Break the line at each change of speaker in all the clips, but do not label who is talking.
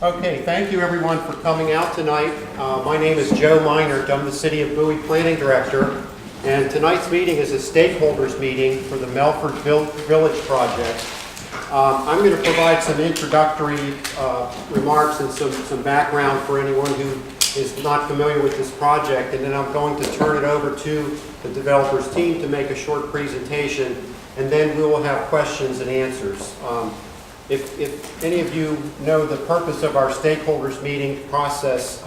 Okay, thank you everyone for coming out tonight. My name is Joe Minert. I'm the City of Bowie Planning Director, and tonight's meeting is a stakeholders meeting for the Melford Village project. I'm going to provide some introductory remarks and some background for anyone who is not familiar with this project, and then I'm going to turn it over to the developers team to make a short presentation, and then we will have questions and answers. If any of you know the purpose of our stakeholders meeting process,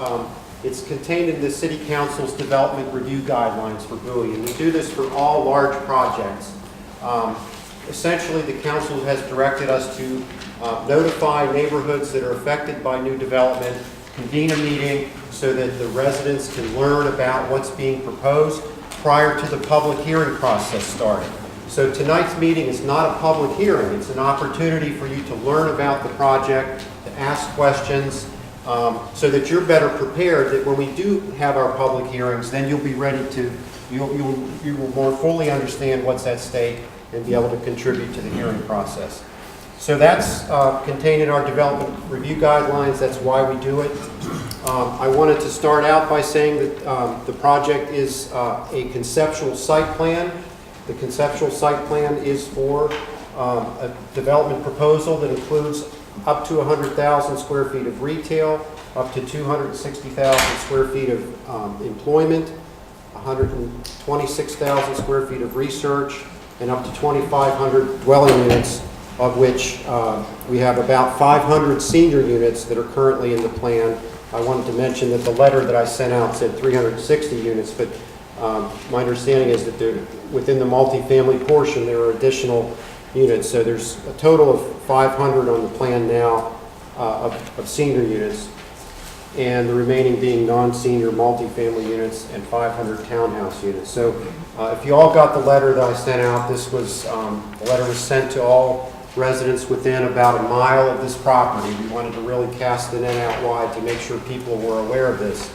it's contained in the City Council's development review guidelines for Bowie, and we do this for all large projects. Essentially, the Council has directed us to notify neighborhoods that are affected by new development, convene a meeting so that the residents can learn about what's being proposed prior to the public hearing process starting. So tonight's meeting is not a public hearing. It's an opportunity for you to learn about the project, to ask questions, so that you're better prepared that when we do have our public hearings, then you'll be ready to, you will more fully understand what's at stake and be able to contribute to the hearing process. So that's contained in our development review guidelines. That's why we do it. I wanted to start out by saying that the project is a conceptual site plan. The conceptual site plan is for a development proposal that includes up to 100,000 square feet of retail, up to 260,000 square feet of employment, 126,000 square feet of research, and up to 2,500 dwelling units, of which we have about 500 senior units that are currently in the plan. I wanted to mention that the letter that I sent out said 360 units, but my understanding is that within the multifamily portion there are additional units. So there's a total of 500 on the plan now of senior units, and the remaining being non-senior multifamily units and 500 townhouse units. So if you all got the letter that I sent out, this was, the letter was sent to all residents within about a mile of this property. We wanted to really cast the net out wide to make sure people were aware of this.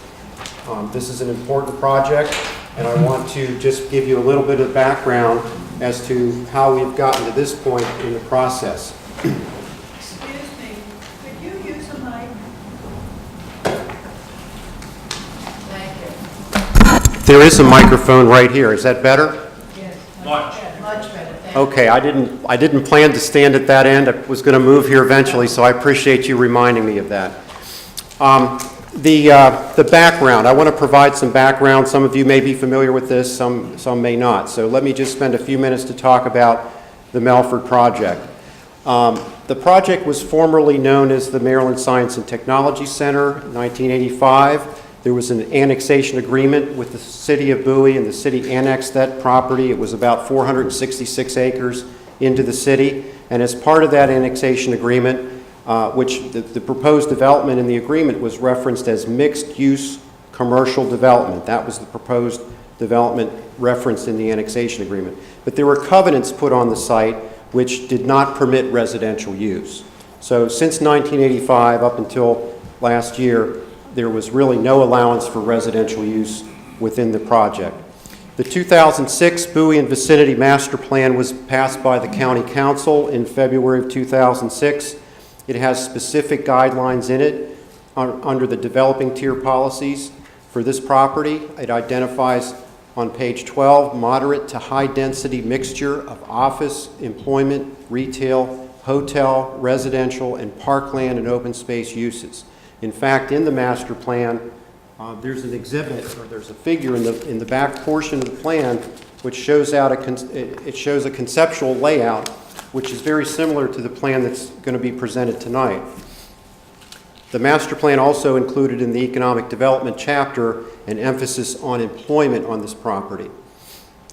This is an important project, and I want to just give you a little bit of background as to how we've gotten to this point in the process.
Excuse me, could you use a mic? Thank you.
There is a microphone right here. Is that better?
Yes.
Much.
Much better. Thank you.
Okay, I didn't plan to stand at that end. I was going to move here eventually, so I appreciate you reminding me of that. The background, I want to provide some background. Some of you may be familiar with this, some may not. So let me just spend a few minutes to talk about the Melford project. The project was formerly known as the Maryland Science and Technology Center in 1985. There was an annexation agreement with the City of Bowie, and the city annexed that property. It was about 466 acres into the city, and as part of that annexation agreement, which the proposed development in the agreement was referenced as mixed-use commercial development. That was the proposed development referenced in the annexation agreement. But there were covenants put on the site which did not permit residential use. So since 1985 up until last year, there was really no allowance for residential use within the project. The 2006 Bowie and Vicinity Master Plan was passed by the County Council in February of 2006. It has specific guidelines in it under the developing tier policies for this property. It identifies on page 12 moderate to high density mixture of office, employment, retail, hotel, residential, and parkland and open space uses. In fact, in the master plan, there's an exhibit, or there's a figure in the back portion of the plan which shows out it shows a conceptual layout which is very similar to the plan that's going to be presented tonight. The master plan also included in the economic development chapter an emphasis on employment on this property.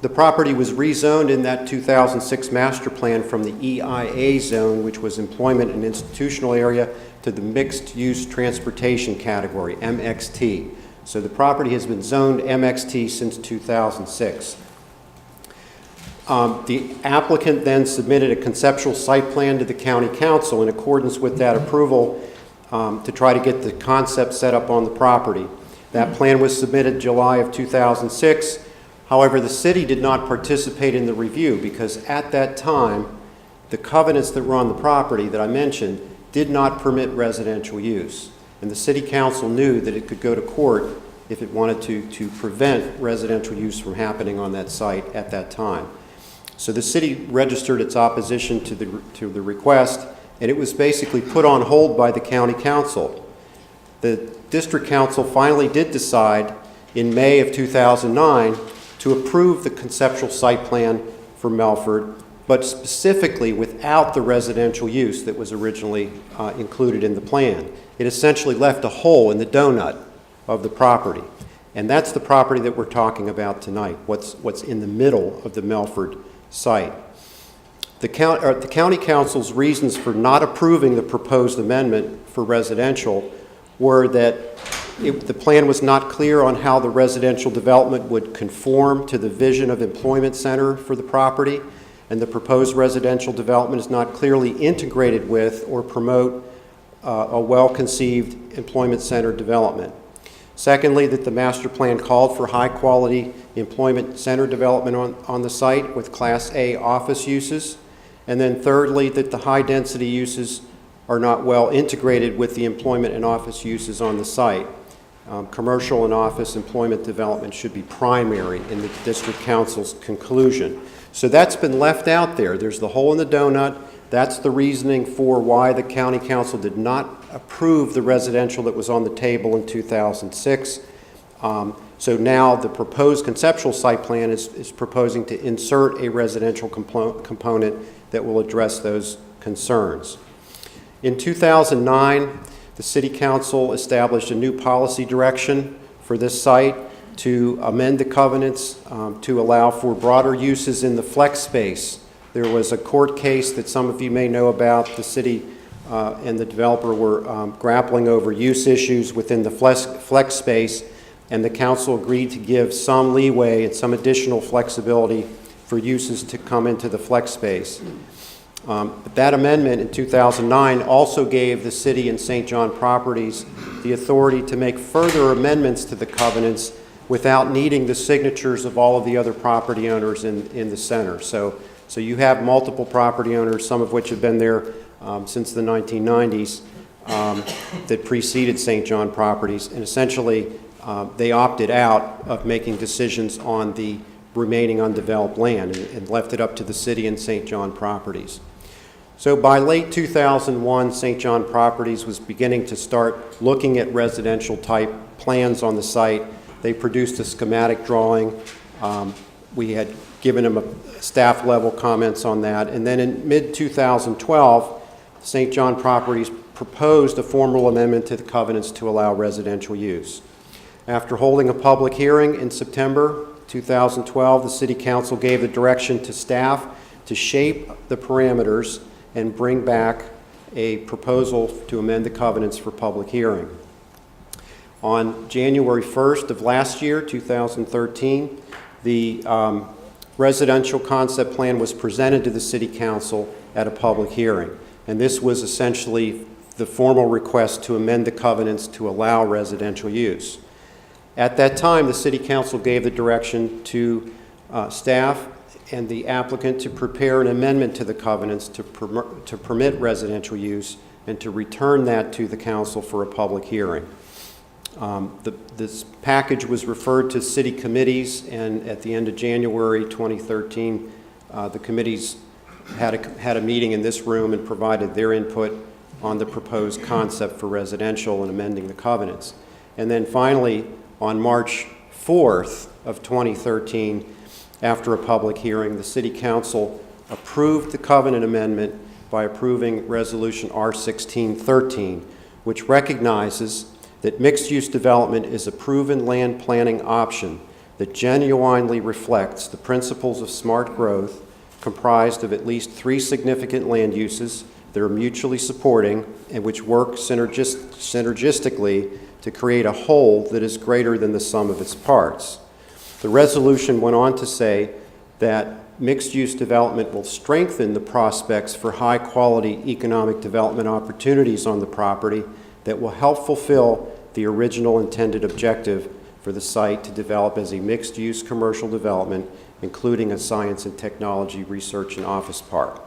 The property was rezoned in that 2006 master plan from the EIA zone, which was employment and institutional area, to the mixed-use transportation category, MXT. So the property has been zoned MXT since 2006. The applicant then submitted a conceptual site plan to the County Council in accordance with that approval to try to get the concept set up on the property. That plan was submitted July of 2006. However, the city did not participate in the review because at that time, the covenants that were on the property that I mentioned did not permit residential use. And the City Council knew that it could go to court if it wanted to prevent residential use from happening on that site at that time. So the city registered its opposition to the request, and it was basically put on hold by the county council. The district council finally did decide in May of 2009 to approve the conceptual site plan for Melford, but specifically without the residential use that was originally included in the plan. It essentially left a hole in the donut of the property. And that's the property that we're talking about tonight, what's in the middle of the Melford site. The county council's reasons for not approving the proposed amendment for residential were that the plan was not clear on how the residential development would conform to the vision of employment center for the property, and the proposed residential development is not clearly integrated with or promote a well-conceived employment center development. Secondly, that the master plan called for high-quality employment center development on the site with Class A office uses. And then thirdly, that the high-density uses are not well integrated with the employment and office uses on the site. Commercial and office employment development should be primary in the district council's conclusion. So that's been left out there. There's the hole in the donut. That's the reasoning for why the county council did not approve the residential that was on the table in 2006. So now the proposed conceptual site plan is proposing to insert a residential component that will address those concerns. In 2009, the City Council established a new policy direction for this site to amend the covenants to allow for broader uses in the flex space. There was a court case that some of you may know about. The city and the developer were grappling over use issues within the flex space, and the council agreed to give some leeway and some additional flexibility for uses to come into the flex space. But that amendment in 2009 also gave the city and St. John Properties the authority to make further amendments to the covenants without needing the signatures of all of the other property owners in the center. So you have multiple property owners, some of which have been there since the 1990s, that preceded St. John Properties, and essentially they opted out of making decisions on the remaining undeveloped land and left it up to the city and St. John Properties. So by late 2001, St. John Properties was beginning to start looking at residential type plans on the site. They produced a schematic drawing. We had given them a staff level comments on that. And then in mid-2012, St. John Properties proposed a formal amendment to the covenants to allow residential use. After holding a public hearing in September 2012, the City Council gave the direction to staff to shape the parameters and bring back a proposal to amend the covenants for public hearing. On January 1st of last year, 2013, the residential concept plan was presented to the City Council at a public hearing. And this was essentially the formal request to amend the covenants to allow residential use. At that time, the City Council gave the direction to staff and the applicant to prepare an amendment to the covenants to permit residential use and to return that to the council for a public hearing. This package was referred to city committees, and at the end of January 2013, the committees had a meeting in this room and provided their input on the proposed concept for residential and amending the covenants. And then finally, on March 4th of 2013, after a public hearing, the City Council approved the covenant amendment by approving Resolution R1613, which recognizes that mixed-use development is a proven land planning option that genuinely reflects the principles of smart growth, comprised of at least 3 significant land uses that are mutually supporting and which work synergistically to create a whole that is greater than the sum of its parts. The resolution went on to say that mixed-use development will strengthen the prospects for high-quality economic development opportunities on the property that will help fulfill the original intended objective for the site to develop as a mixed-use commercial development, including a science and technology research and office park.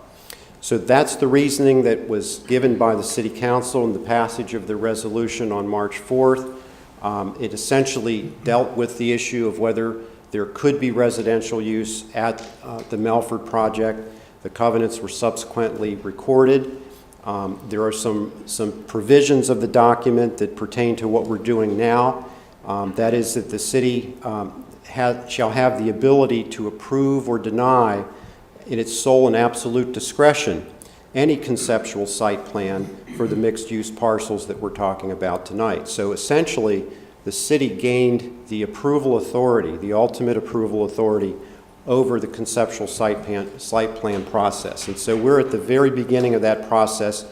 So that's the reasoning that was given by the City Council in the passage of the resolution on March 4th. It essentially dealt with the issue of whether there could be residential use at the Melford project. The covenants were subsequently recorded. There are some provisions of the document that pertain to what we're doing now. That is that the city shall have the ability to approve or deny in its sole and absolute discretion any conceptual site plan for the mixed-use parcels that we're talking about tonight. So essentially, the city gained the approval authority, the ultimate approval authority over the conceptual site plan process. And so we're at the very beginning of that process,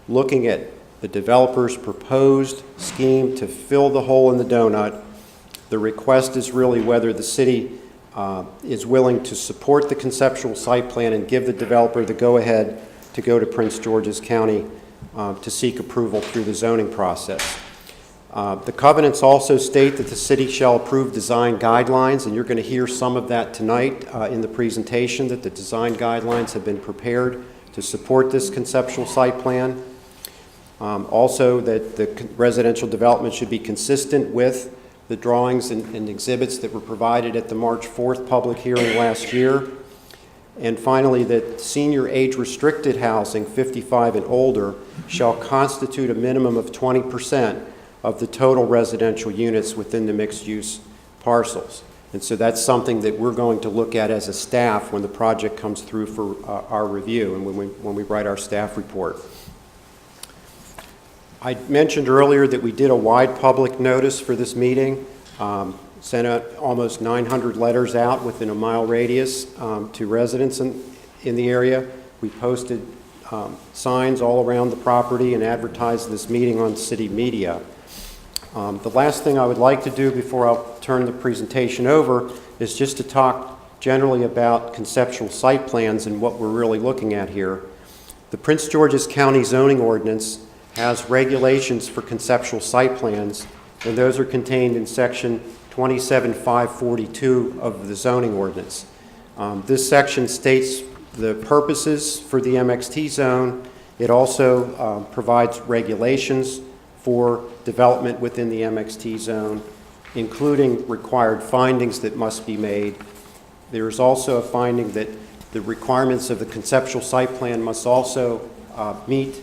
looking at the developer's proposed scheme to fill the hole in the donut. The request is really whether the city is willing to support the conceptual site plan and give the developer the go-ahead to go to Prince George's County to seek approval through the zoning process. The covenants also state that the city shall approve design guidelines, and you're going to hear some of that tonight in the presentation, that the design guidelines have been prepared to support this conceptual site plan. Also, that the residential development should be consistent with the drawings and exhibits that were provided at the March 4th public hearing last year. And finally, that senior age-restricted housing, 55 and older, shall constitute a minimum of 20% of the total residential units within the mixed-use parcels. And so that's something that we're going to look at as a staff when the project comes through for our review and when we write our staff report. I mentioned earlier that we did a wide public notice for this meeting, sent out almost 900 letters out within a mile radius to residents in the area. We posted signs all around the property and advertised this meeting on city media. The last thing I would like to do before I'll turn the presentation over is just to talk generally about conceptual site plans and what we're really looking at here. The Prince George's County zoning ordinance has regulations for conceptual site plans, and those are contained in section 27542 of the zoning ordinance. This section states the purposes for the MXT zone. It also provides regulations for development within the MXT zone, including required findings that must be made. There's also a finding that the requirements of the conceptual site plan must also meet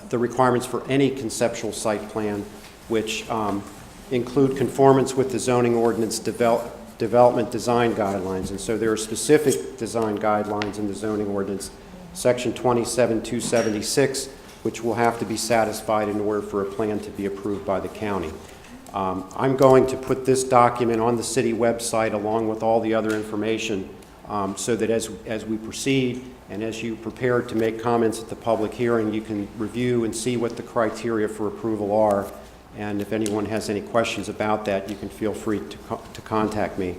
the requirements for any conceptual site plan, which include conformance with the zoning ordinance development design guidelines. And so there are specific design guidelines in the zoning ordinance, section 27276, which will have to be satisfied in order for a plan to be approved by the county. I'm going to put this document on the city website along with all the other information so that as we proceed and as you prepare to make comments at the public hearing, you can review and see what the criteria for approval are. And if anyone has any questions about that, you can feel free to contact me.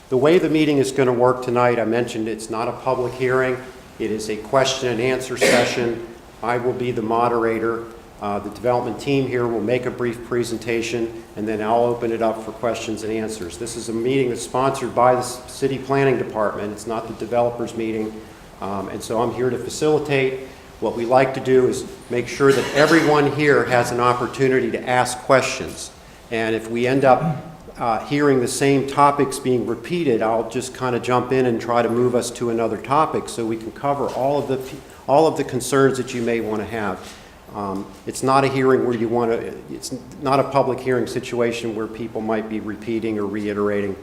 The way the meeting is going to work tonight, I mentioned it's not a public hearing. It is a question and answer session. I will be the moderator. The development team here will make a brief presentation, and then I'll open it up for questions and answers. This is a meeting that's sponsored by the City Planning Department. It's not the developers meeting, and so I'm here to facilitate. What we like to do is make sure that everyone here has an opportunity to ask questions. And if we end up hearing the same topics being repeated, I'll just kind of jump in and try to move us to another topic so we can cover all of the concerns that you may want to have. It's not a hearing where you want to, it's not a public hearing situation where people might be repeating or reiterating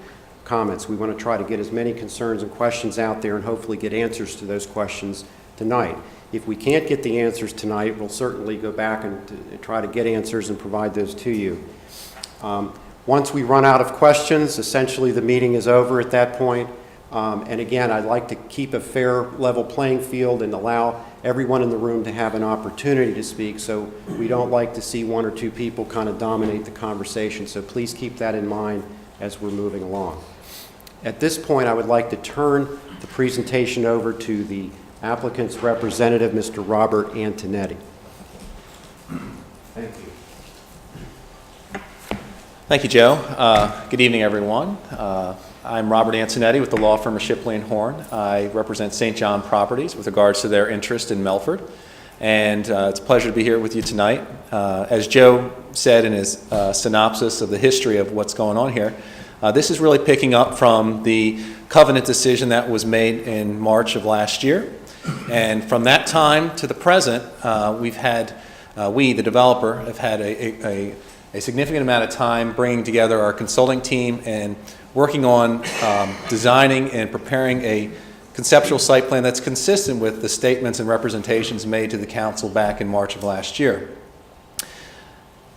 comments. We want to try to get as many concerns and questions out there and hopefully get answers to those questions tonight. If we can't get the answers tonight, we'll certainly go back and try to get answers and provide those to you. Once we run out of questions, essentially the meeting is over at that point. And again, I'd like to keep a fair level playing field and allow everyone in the room to have an opportunity to speak, so we don't like to see one or two people kind of dominate the conversation. So please keep that in mind as we're moving along. At this point, I would like to turn the presentation over to the applicant's representative, Mr. Robert Antonetti. Thank you.
Thank you, Joe. Good evening, everyone. I'm Robert Antonetti with the law firm of Shipley and Horn. I represent St. John Properties with regards to their interest in Melford. And it's a pleasure to be here with you tonight. As Joe said in his synopsis of the history of what's going on here, this is really picking up from the covenant decision that was made in March of last year. And from that time to the present, we, the developer, have had a significant amount of time bringing together our consulting team and working on designing and preparing a conceptual site plan that's consistent with the statements and representations made to the council back in March of last year.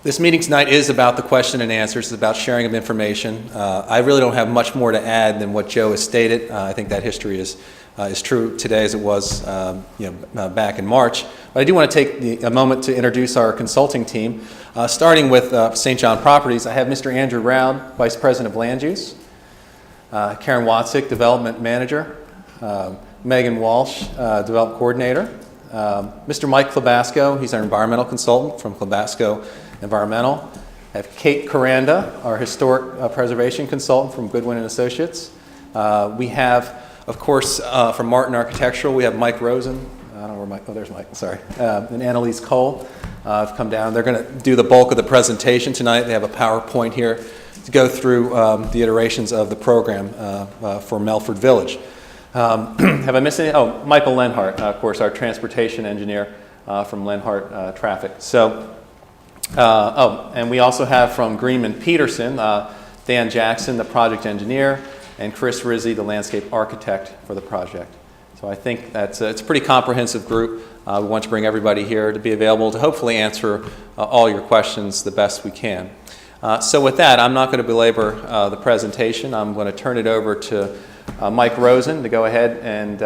This meeting tonight is about the question and answers. It's about sharing of information. I really don't have much more to add than what Joe has stated. I think that history is true today as it was back in March. But I do want to take a moment to introduce our consulting team. Starting with St. John Properties, I have Mr. Andrew Round, Vice President of Land Use, Karen Watzik, Development Manager, Megan Walsh, Development Coordinator, Mr. Mike Klobasco, he's our environmental consultant from Klobasco Environmental. I have Kate Coranda, our historic preservation consultant from Goodwin and Associates. We have, of course, from Martin Architectural, we have Mike Rosen. I don't know where Mike, oh, there's Mike, sorry. And Annalise Cole have come down. They're going to do the bulk of the presentation tonight. They have a PowerPoint here to go through the iterations of the program for Melford Village. Have I missed any? Oh, Michael Lenhart, of course, our transportation engineer from Lenhart Traffic. So, and we also have from Greenman Peterson, Dan Jackson, the project engineer, and Chris Rizzi, the landscape architect for the project. So I think that's it's a pretty comprehensive group. We want to bring everybody here to be available to hopefully answer all your questions the best we can. So with that, I'm not going to belabor the presentation. I'm going to turn it over to Mike Rosen to go ahead and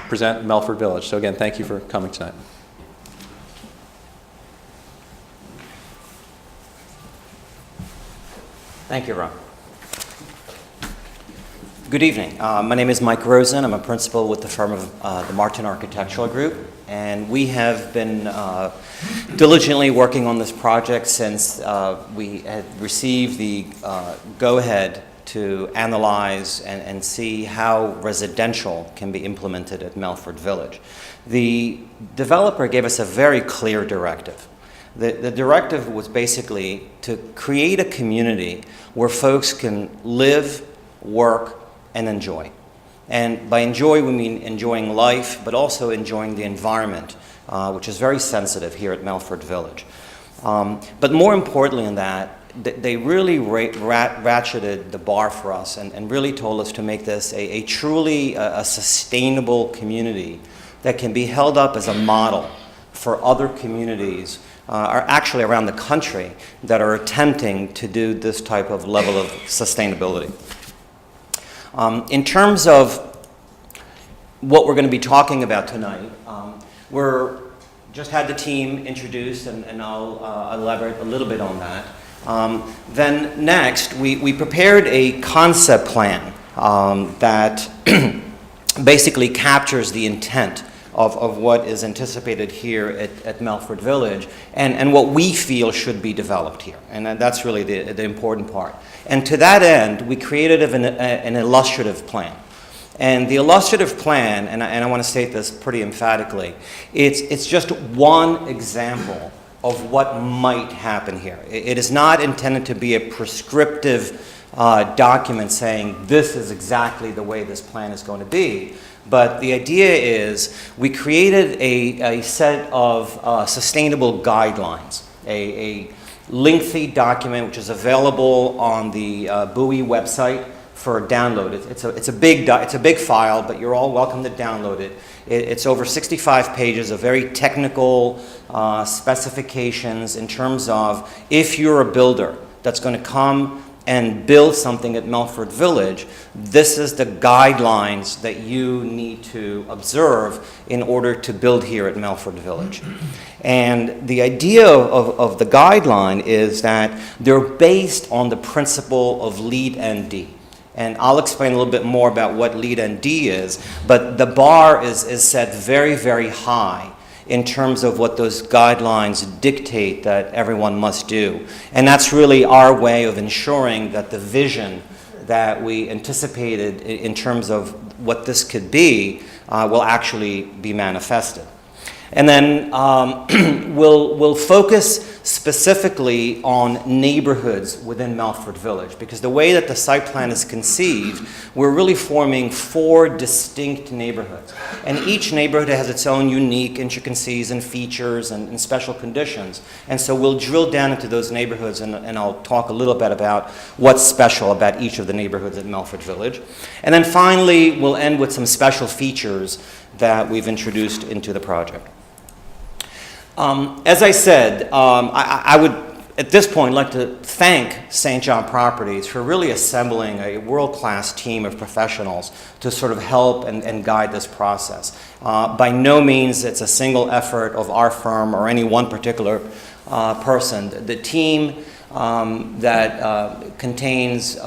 present Melford Village. So again, thank you for coming tonight.
Thank you, Ron. Good evening. My name is Mike Rosen. I'm a principal with the firm of the Martin Architectural Group, and we have been diligently working on this project since we had received the go-ahead to analyze and see how residential can be implemented at Melford Village. The developer gave us a very clear directive. The directive was basically to create a community where folks can live, work, and enjoy. And by enjoy, we mean enjoying life, but also enjoying the environment, which is very sensitive here at Melford Village. But more importantly than that, they really ratcheted the bar for us and really told us to make this a truly sustainable community that can be held up as a model for other communities, are actually around the country, that are attempting to do this type of level of sustainability. In terms of what we're going to be talking about tonight, we're just had the team introduced, and I'll elaborate a little bit on that. Then next, we prepared a concept plan that basically captures the intent of what is anticipated here at Melford Village and what we feel should be developed here. And that's really the important part. And to that end, we created an illustrative plan. And the illustrative plan, and I want to state this pretty emphatically, it's just one example of what might happen here. It is not intended to be a prescriptive document saying this is exactly the way this plan is going to be. But the idea is we created a set of sustainable guidelines, a lengthy document which is available on the Bowie website for download. It's a big file, but you're all welcome to download it. It's over 65 pages of very technical specifications in terms of if you're a builder that's going to come and build something at Melford Village, this is the guidelines that you need to observe in order to build here at Melford Village. And the idea of the guideline is that they're based on the principle of lead and D. And I'll explain a little bit more about what lead and D is, but the bar is set very, very high in terms of what those guidelines dictate that everyone must do. And that's really our way of ensuring that the vision that we anticipated in terms of what this could be will actually be manifested. And then we'll focus specifically on neighborhoods within Melford Village, because the way that the site plan is conceived, we're really forming 4 distinct neighborhoods. And each neighborhood has its own unique intricacies and features and special conditions. And so we'll drill down into those neighborhoods, and I'll talk a little bit about what's special about each of the neighborhoods at Melford Village. And then finally, we'll end with some special features that we've introduced into the project. As I said, I would, at this point, like to thank St. John Properties for really assembling a world-class team of professionals to sort of help and guide this process. By no means it's a single effort of our firm or any one particular person. The team that contains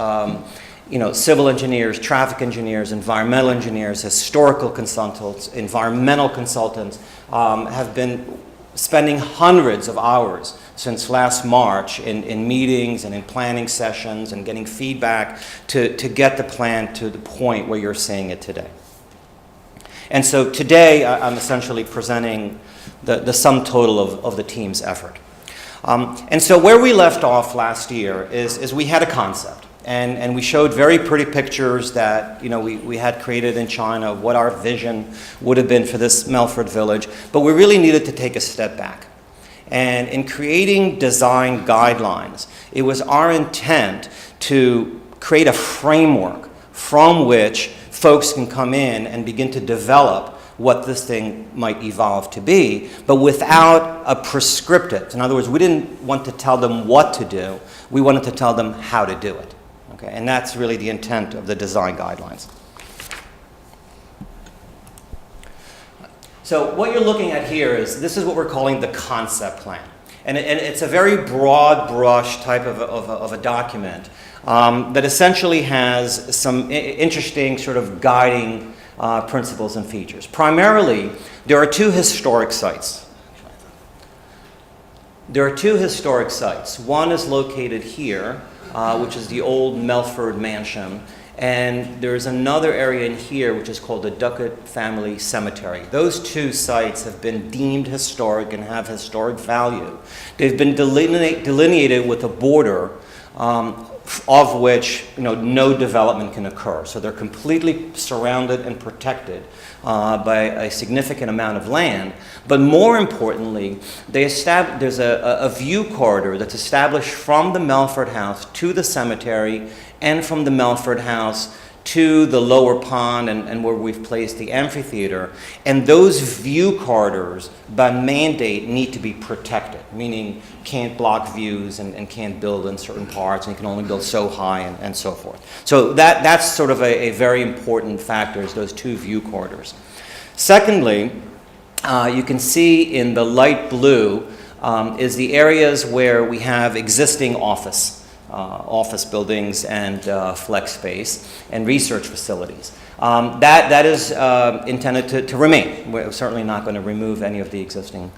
civil engineers, traffic engineers, environmental engineers, historical consultants, environmental consultants have been spending hundreds of hours since last March in meetings and in planning sessions and getting feedback to get the plan to the point where you're seeing it today. And so today I'm essentially presenting the sum total of the team's effort. And so where we left off last year is we had a concept. And we showed very pretty pictures that we had created in China of what our vision would have been for this Melford Village, but we really needed to take a step back. And in creating design guidelines, it was our intent to create a framework from which folks can come in and begin to develop what this thing might evolve to be, but without a prescriptive. In other words, we didn't want to tell them what to do, we wanted to tell them how to do it. Okay, and that's really the intent of the design guidelines. So what you're looking at here this is what we're calling the concept plan. And it's a very broad brush type of a document that essentially has some interesting sort of guiding principles and features. Primarily, there are 2 historic sites. There are 2 historic sites. One is located here, which is the old Melford Mansion, and there's another area in here which is called the Duckett Family Cemetery. Those 2 sites have been deemed historic and have historic value. They've been delineated with a border of which no development can occur. So they're completely surrounded and protected by a significant amount of land. But more importantly, there's a view corridor that's established from the Melford House to the cemetery and from the Melford House to the lower pond and where we've placed the amphitheater. And those view corridors, by mandate, need to be protected, meaning can't block views and can't build in certain parts, and you can only build so high and so forth. So that's sort of a very important factor, is those 2 view corridors. Secondly, you can see in the light blue is the areas where we have existing office buildings and flex space and research facilities. That is intended to remain. We're certainly not going to remove any of the existing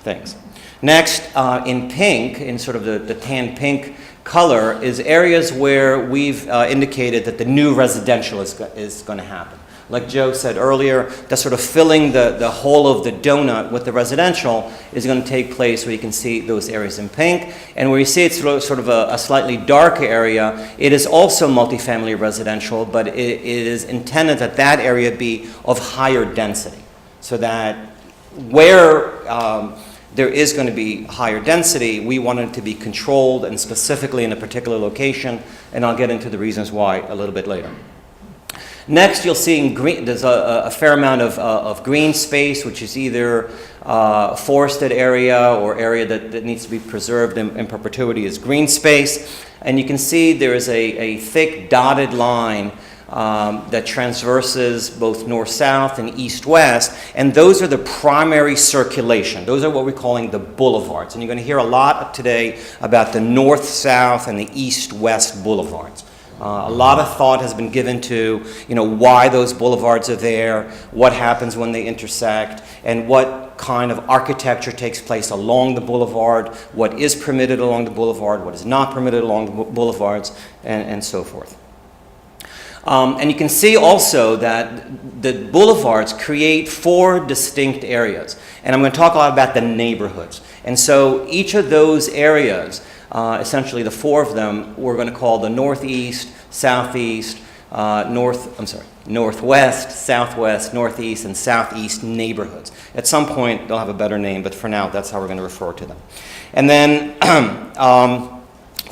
things. Next, in pink, in sort of the tan pink color, is areas where we've indicated that the new residential is going to happen. Like Joe said earlier, that sort of filling the whole of the donut with the residential is going to take place where you can see those areas in pink. And where you see it's sort of a slightly darker area, it is also multifamily residential, but it is intended that that area be of higher density. So that where there is going to be higher density, we want it to be controlled and specifically in a particular location, and I'll get into the reasons why a little bit later. Next, you'll see in green, there's a fair amount of green space, which is either forested area or area that needs to be preserved in perpetuity as green space. And you can see there is a thick dotted line that transverses both north-south and east-west, and those are the primary circulation. Those are what we're calling the boulevards. And you're going to hear a lot today about the north-south and the east-west boulevards. A lot of thought has been given to, why those boulevards are there, what happens when they intersect, and what kind of architecture takes place along the boulevard, what is permitted along the boulevard, what is not permitted along the boulevards, and so forth. And you can see also that the boulevards create 4 distinct areas. And I'm going to talk a lot about the neighborhoods. And so each of those areas, essentially the 4 of them, we're going to call the northeast, southeast, northwest, southwest, northeast, and southeast neighborhoods. At some point, they'll have a better name, but for now, that's how we're going to refer to them. And then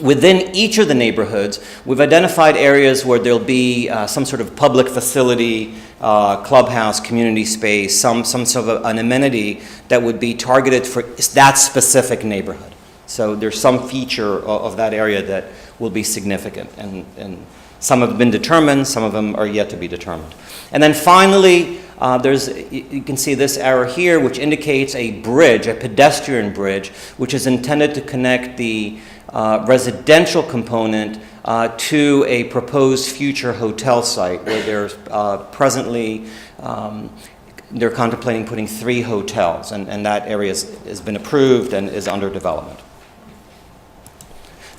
within each of the neighborhoods, we've identified areas where there'll be some sort of public facility, clubhouse, community space, some sort of an amenity that would be targeted for that specific neighborhood. So there's some feature of that area that will be significant, and some have been determined, some of them are yet to be determined. And then finally, you can see this arrow here, which indicates a bridge, a pedestrian bridge, which is intended to connect the residential component to a proposed future hotel site where there's presently, they're contemplating putting 3 hotels, and that area has been approved and is under development.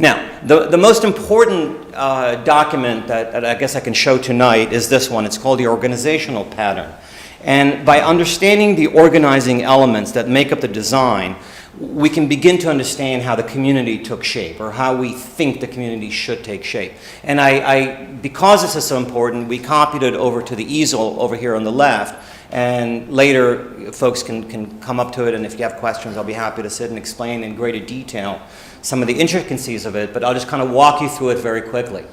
Now, the most important document that I guess I can show tonight is this one. It's called the organizational pattern. And by understanding the organizing elements that make up the design, we can begin to understand how the community took shape, or how we think the community should take shape. And because this is so important, we copied it over to the easel over here on the left, and later folks can come up to it, and if you have questions, I'll be happy to sit and explain in greater detail some of the intricacies of it, but I'll just kind of walk you through it very quickly.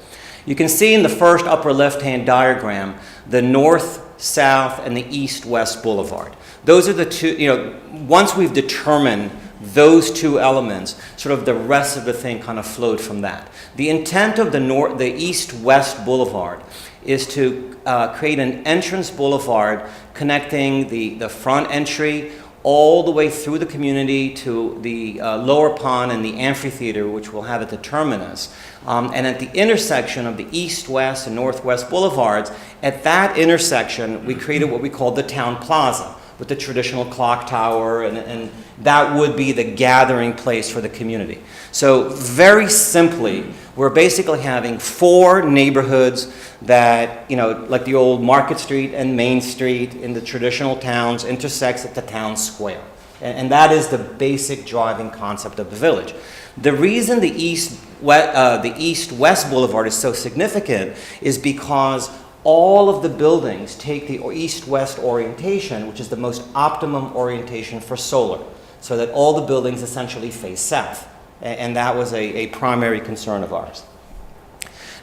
You can see in the first upper left-hand diagram the north, south, and the east-west boulevard. Those are the 2, once we've determined those 2 elements, sort of the rest of the thing kind of flowed from that. The intent of the east-west boulevard is to create an entrance boulevard connecting the front entry all the way through the community to the lower pond and the amphitheater, which will have at the terminus. And at the intersection of the east-west and northwest boulevards, at that intersection, we created what we call the town plaza, with the traditional clock tower, and that would be the gathering place for the community. So very simply, we're basically having 4 neighborhoods that, like the old Market Street and Main Street in the traditional towns intersects at the town square. And that is the basic driving concept of the village. The reason the east-west boulevard is so significant is because all of the buildings take the east-west orientation, which is the most optimum orientation for solar, so that all the buildings essentially face south. And that was a primary concern of ours.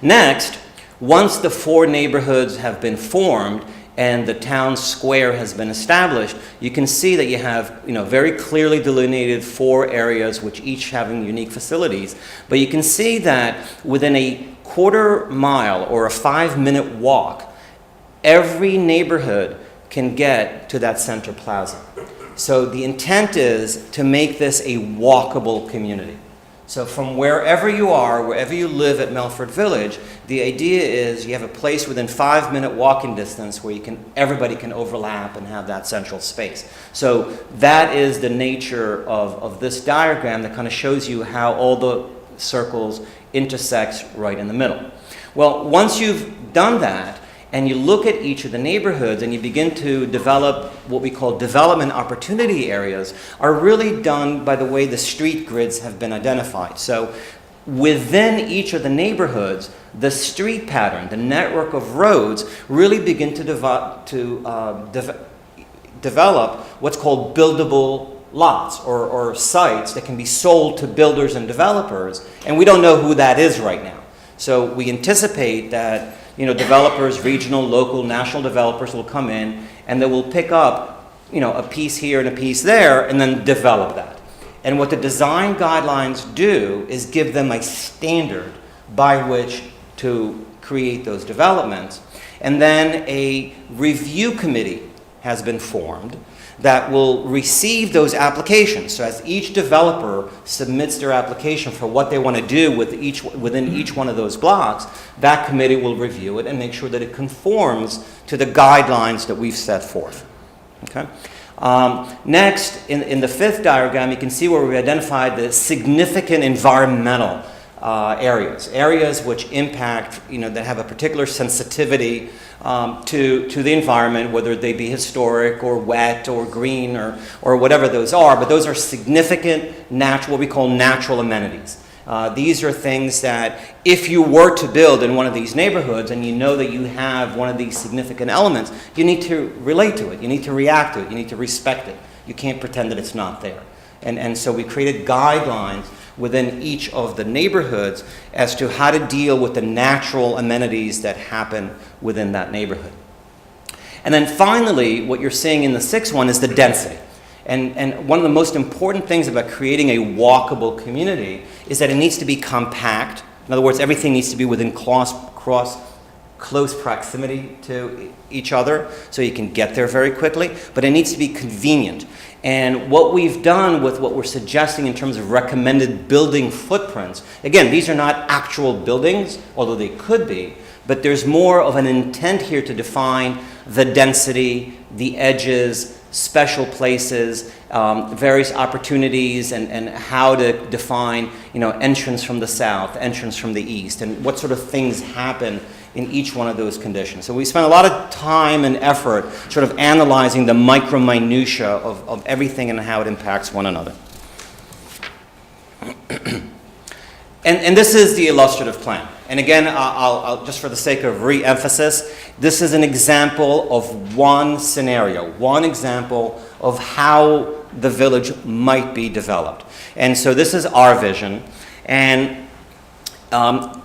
Next, once the 4 neighborhoods have been formed and the town square has been established, you can see that you have very clearly delineated 4 areas, which each having unique facilities. But you can see that within a quarter mile or a 5-minute walk, every neighborhood can get to that center plaza. So the intent is to make this a walkable community. So from wherever you are, wherever you live at Melford Village, the idea is you have a place within 5-minute walking distance where everybody can overlap and have that central space. So that is the nature of this diagram that kind of shows you how all the circles intersects right in the middle. Well, once you've done that, and you look at each of the neighborhoods and you begin to develop what we call development opportunity areas, are really done by the way the street grids have been identified. So within each of the neighborhoods, the street pattern, the network of roads, really begin to develop what's called buildable lots or sites that can be sold to builders and developers, and we don't know who that is right now. So we anticipate that developers, regional, local, national developers will come in and they will pick up, a piece here and a piece there and then develop that. And what the design guidelines do is give them a standard by which to create those developments. And then a review committee has been formed that will receive those applications. So as each developer submits their application for what they want to do within each one of those blocks, that committee will review it and make sure that it conforms to the guidelines that we've set forth. Okay? Next, in the fifth diagram, you can see where we've identified the significant environmental areas which impact, that have a particular sensitivity to the environment, whether they be historic or wet or green or whatever those are. But those are significant what we call natural amenities. These are things that if you were to build in one of these neighborhoods and you know that you have one of these significant elements, you need to relate to it, you need to react to it, you need to respect it. You can't pretend that it's not there. And so we created guidelines within each of the neighborhoods as to how to deal with the natural amenities that happen within that neighborhood. And then finally, what you're seeing in the sixth one is the density. And one of the most important things about creating a walkable community is that it needs to be compact. In other words, everything needs to be within close proximity to each other so you can get there very quickly, but it needs to be convenient. And what we've done with what we're suggesting in terms of recommended building footprints, again, these are not actual buildings, although they could be, but there's more of an intent here to define the density, the edges, special places, various opportunities, and how to define, entrance from the south, entrance from the east, and what sort of things happen in each one of those conditions. So we spent a lot of time and effort sort of analyzing the micro minutia of everything and how it impacts one another. And this is the illustrative plan. And again, I'll just for the sake of re-emphasis, this is an example of one scenario, one example of how the village might be developed. And so this is our vision. And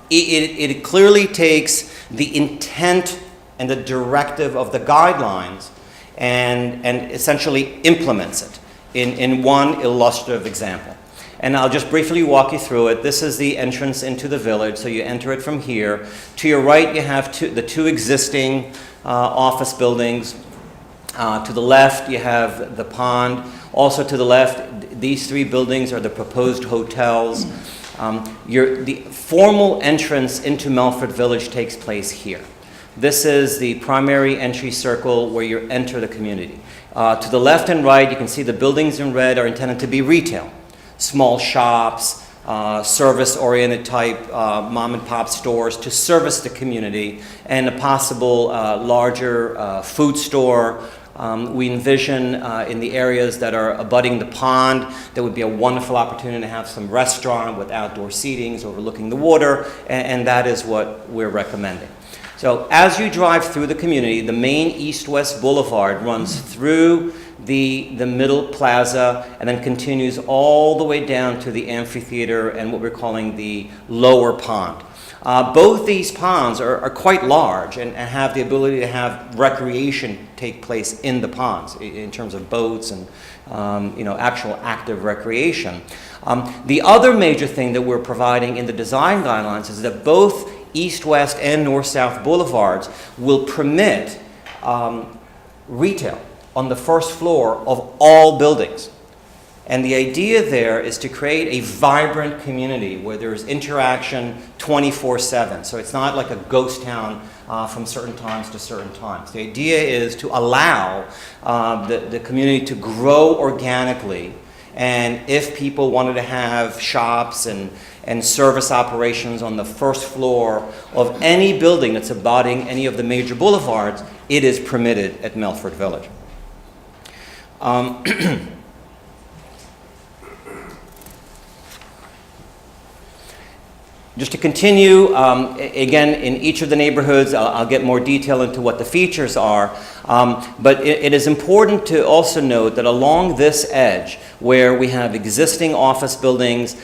it clearly takes the intent and the directive of the guidelines and essentially implements it in one illustrative example. And I'll just briefly walk you through it. This is the entrance into the village, so you enter it from here. To your right, you have the two existing office buildings. To the left, you have the pond. Also to the left, these three buildings are the proposed hotels. The formal entrance into Melford Village takes place here. This is the primary entry circle where you enter the community. To the left and right, you can see the buildings in red are intended to be retail. Small shops, service-oriented type mom-and-pop stores to service the community, and a possible larger food store. We envision in the areas that are abutting the pond, there would be a wonderful opportunity to have some restaurant with outdoor seatings overlooking the water, and that is what we're recommending. So as you drive through the community, the main east-west boulevard runs through the middle plaza and then continues all the way down to the amphitheater and what we're calling the lower pond. Both these ponds are quite large and have the ability to have recreation take place in the ponds in terms of boats and actual active recreation. The other major thing that we're providing in the design guidelines is that both east-west and north-south boulevards will permit retail on the first floor of all buildings. And the idea there is to create a vibrant community where there's interaction 24/7. So it's not like a ghost town from certain times to certain times. The idea is to allow the community to grow organically. And if people wanted to have shops and service operations on the first floor of any building that's abutting any of the major boulevards, it is permitted at Melford Village. Just to continue, again, in each of the neighborhoods, I'll get more detail into what the features are, but it is important to also note that along this edge, where we have existing office buildings,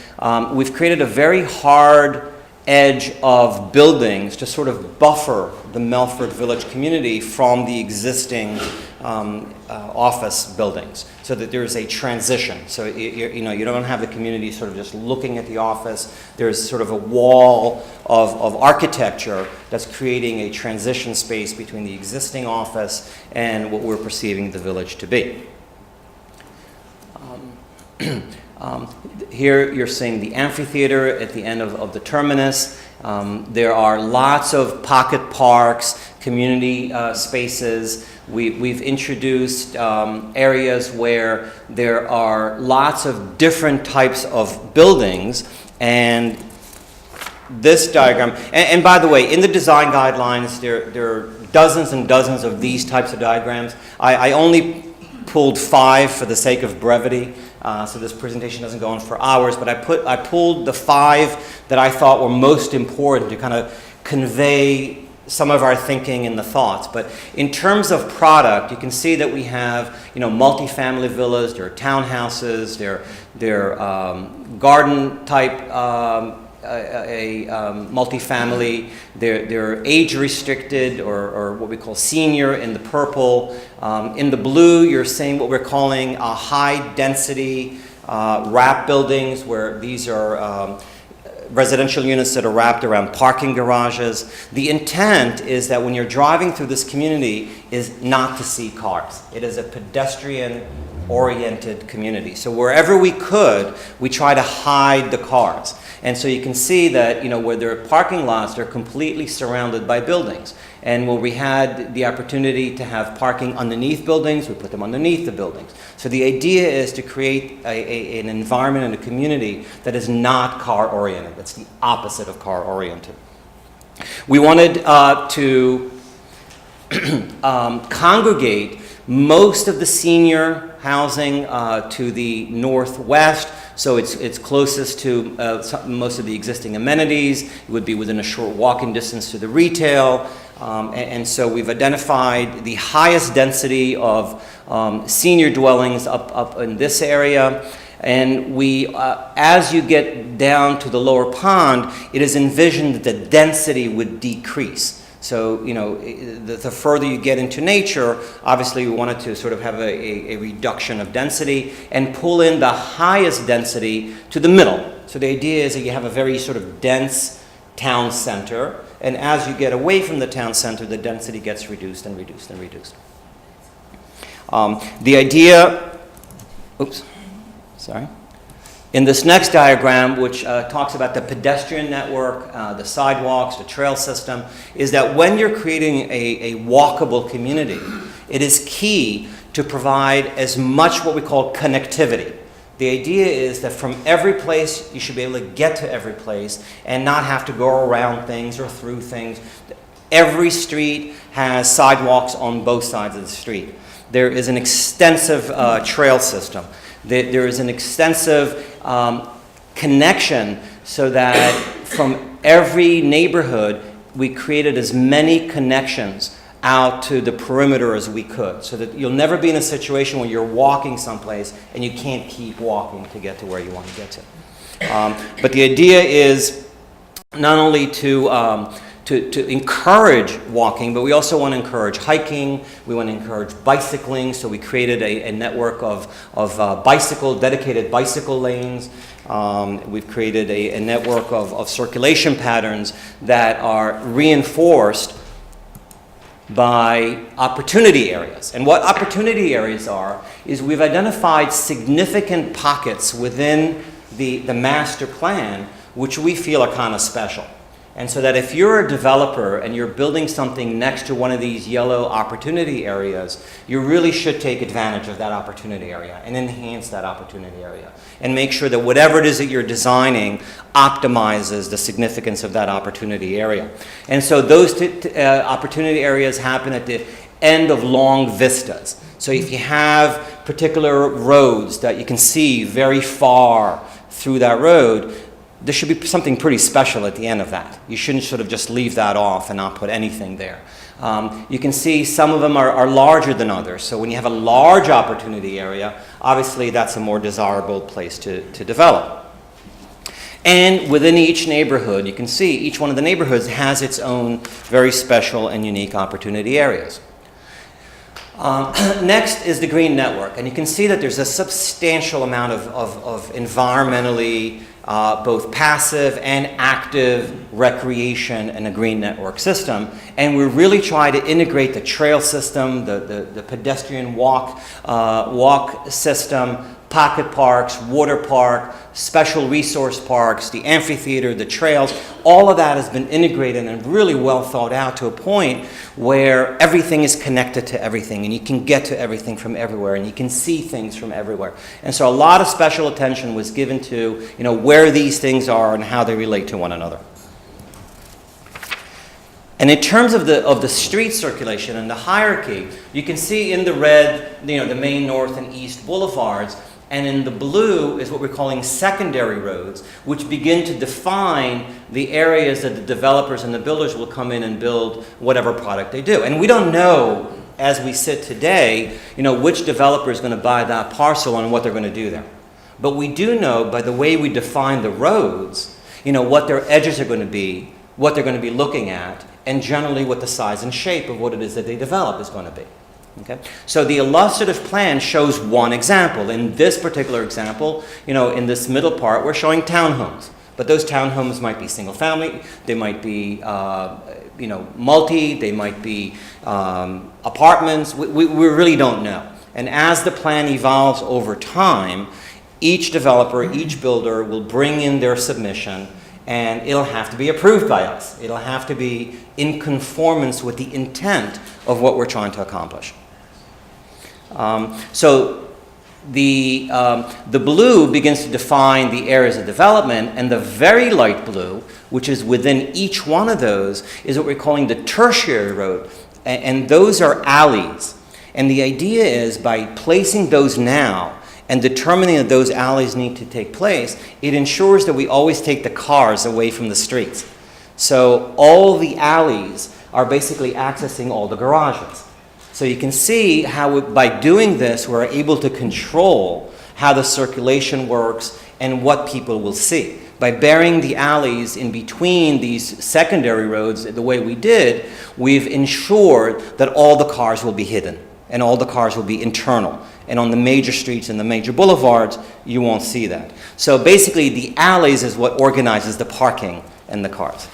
we've created a very hard edge of buildings to sort of buffer the Melford Village community from the existing office buildings, so that there's a transition. So you don't have the community sort of just looking at the office. There's sort of a wall of architecture that's creating a transition space between the existing office and what we're perceiving the village to be. Here you're seeing the amphitheater at the end of the terminus. There are lots of pocket parks, community spaces. We've introduced areas where there are lots of different types of buildings, and this diagram, and by the way, in the design guidelines, there are dozens and dozens of these types of diagrams. I only pulled 5 for the sake of brevity, so this presentation doesn't go on for hours, but I pulled the 5 that I thought were most important to kind of convey some of our thinking and the thoughts. But in terms of product, you can see that we have, multifamily villas, there are townhouses, there are garden type multifamily, they're age restricted or what we call senior in the purple. In the blue, you're seeing what we're calling high density wrap buildings, where these are residential units that are wrapped around parking garages. The intent is that when you're driving through this community is not to see cars. It is a pedestrian-oriented community. So wherever we could, we try to hide the cars. And so you can see that, where there are parking lots, they're completely surrounded by buildings. And when we had the opportunity to have parking underneath buildings, we put them underneath the buildings. So the idea is to create an environment and a community that is not car-oriented. That's the opposite of car-oriented. We wanted to congregate most of the senior housing to the northwest, so it's closest to most of the existing amenities. It would be within a short walking distance to the retail. And so we've identified the highest density of senior dwellings up in this area. And we, as you get down to the lower pond, it is envisioned that the density would decrease. So, the further you get into nature, obviously we wanted to sort of have a reduction of density and pull in the highest density to the middle. So the idea is that you have a very sort of dense town center, and as you get away from the town center, the density gets reduced and reduced and reduced. The idea, in this next diagram, which talks about the pedestrian network, the sidewalks, the trail system, is that when you're creating a walkable community, it is key to provide as much what we call connectivity. The idea is that from every place, you should be able to get to every place and not have to go around things or through things. Every street has sidewalks on both sides of the street. There is an extensive trail system. There is an extensive connection, so that from every neighborhood, we created as many connections out to the perimeter as we could, so that you'll never be in a situation where you're walking someplace and you can't keep walking to get to where you want to get to. But the idea is not only to encourage walking, but we also want to encourage hiking. We want to encourage bicycling, so we created a network of dedicated bicycle lanes. We've created a network of circulation patterns that are reinforced by opportunity areas. And what opportunity areas are is we've identified significant pockets within the master plan which we feel are kind of special. And so that if you're a developer and you're building something next to one of these yellow opportunity areas, you really should take advantage of that opportunity area and enhance that opportunity area and make sure that whatever it is that you're designing optimizes the significance of that opportunity area. And so those opportunity areas happen at the end of long vistas. So if you have particular roads that you can see very far through that road, there should be something pretty special at the end of that. You shouldn't sort of just leave that off and not put anything there. You can see some of them are larger than others. So when you have a large opportunity area, obviously that's a more desirable place to develop. And within each neighborhood, you can see each one of the neighborhoods has its own very special and unique opportunity areas. Next is the green network. And you can see that there's a substantial amount of environmentally both passive and active recreation in a green network system. And we really try to integrate the trail system, the pedestrian walk system, pocket parks, water park, special resource parks, the amphitheater, the trails, all of that has been integrated and really well thought out to a point where everything is connected to everything, and you can get to everything from everywhere, and you can see things from everywhere. And so a lot of special attention was given to, where these things are and how they relate to one another. And in terms of the street circulation and the hierarchy, you can see in the red, the main north and east boulevards, and in the blue is what we're calling secondary roads, which begin to define the areas that the developers and the builders will come in and build whatever product they do. And we don't know, as we sit today, which developer is going to buy that parcel and what they're going to do there. But we do know by the way we define the roads, what their edges are going to be, what they're going to be looking at, and generally what the size and shape of what it is that they develop is going to be. Okay? So the illustrative plan shows one example. In this particular example, in this middle part, we're showing townhomes. But those townhomes might be single family, they might be multi, they might be apartments. We really don't know. And as the plan evolves over time, each developer, each builder will bring in their submission, and it'll have to be approved by us. It'll have to be in conformance with the intent of what we're trying to accomplish. So the blue begins to define the areas of development, and the very light blue, which is within each one of those, is what we're calling the tertiary road, and those are alleys. And the idea is by placing those now and determining that those alleys need to take place, it ensures that we always take the cars away from the streets. So all the alleys are basically accessing all the garages. So you can see how by doing this, we're able to control how the circulation works and what people will see. By burying the alleys in between these secondary roads the way we did, we've ensured that all the cars will be hidden and all the cars will be internal. And on the major streets and the major boulevards, you won't see that. So basically, the alleys is what organizes the parking and the cars.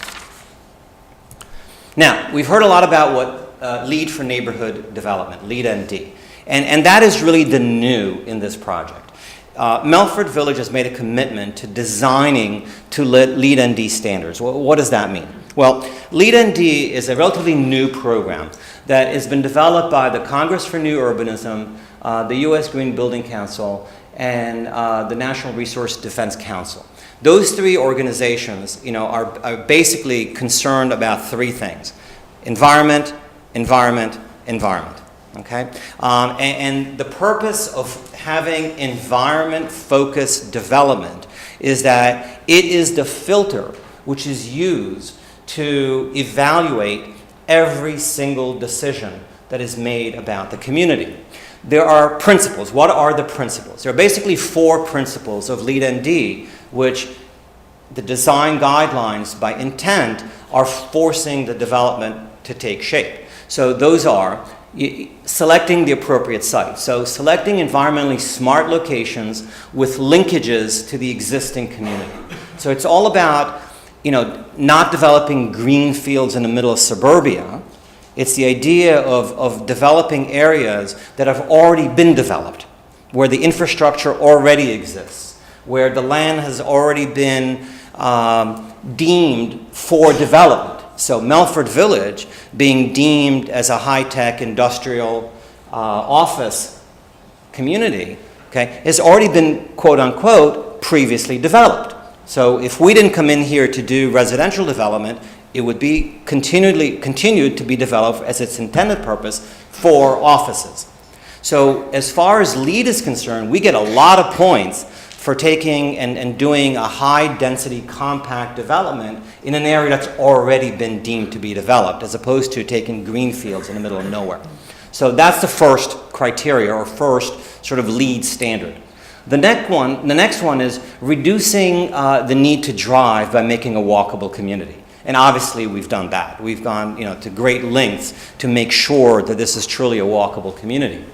Now, we've heard a lot about what LEED for Neighborhood Development, LEED-ND. And that is really the new in this project. Melford Village has made a commitment to designing to LEED-ND standards. What does that mean? Well, LEED-ND is a relatively new program that has been developed by the Congress for New Urbanism, the U.S. Green Building Council, and the National Resource Defense Council. Those three organizations, are basically concerned about three things: environment, environment, environment. Okay, and the purpose of having environment-focused development is that it is the filter which is used to evaluate every single decision that is made about the community. There are principles. What are the principles? There are basically 4 principles of LEED-ND, which the design guidelines by intent are forcing the development to take shape. So those are selecting the appropriate site. So selecting environmentally smart locations with linkages to the existing community. So it's all about, not developing green fields in the middle of suburbia. It's the idea of developing areas that have already been developed, where the infrastructure already exists, where the land has already been deemed for development. So Melford Village, being deemed as a high-tech industrial office community, okay, has already been, quote-unquote, previously developed. So if we didn't come in here to do residential development, it would be continued to be developed as its intended purpose for offices. So as far as LEED is concerned, we get a lot of points for taking and doing a high-density compact development in an area that's already been deemed to be developed, as opposed to taking green fields in the middle of nowhere. So that's the first criteria, or first sort of LEED standard. The next one is reducing the need to drive by making a walkable community. And obviously we've done that. We've gone to great lengths to make sure that this is truly a walkable community.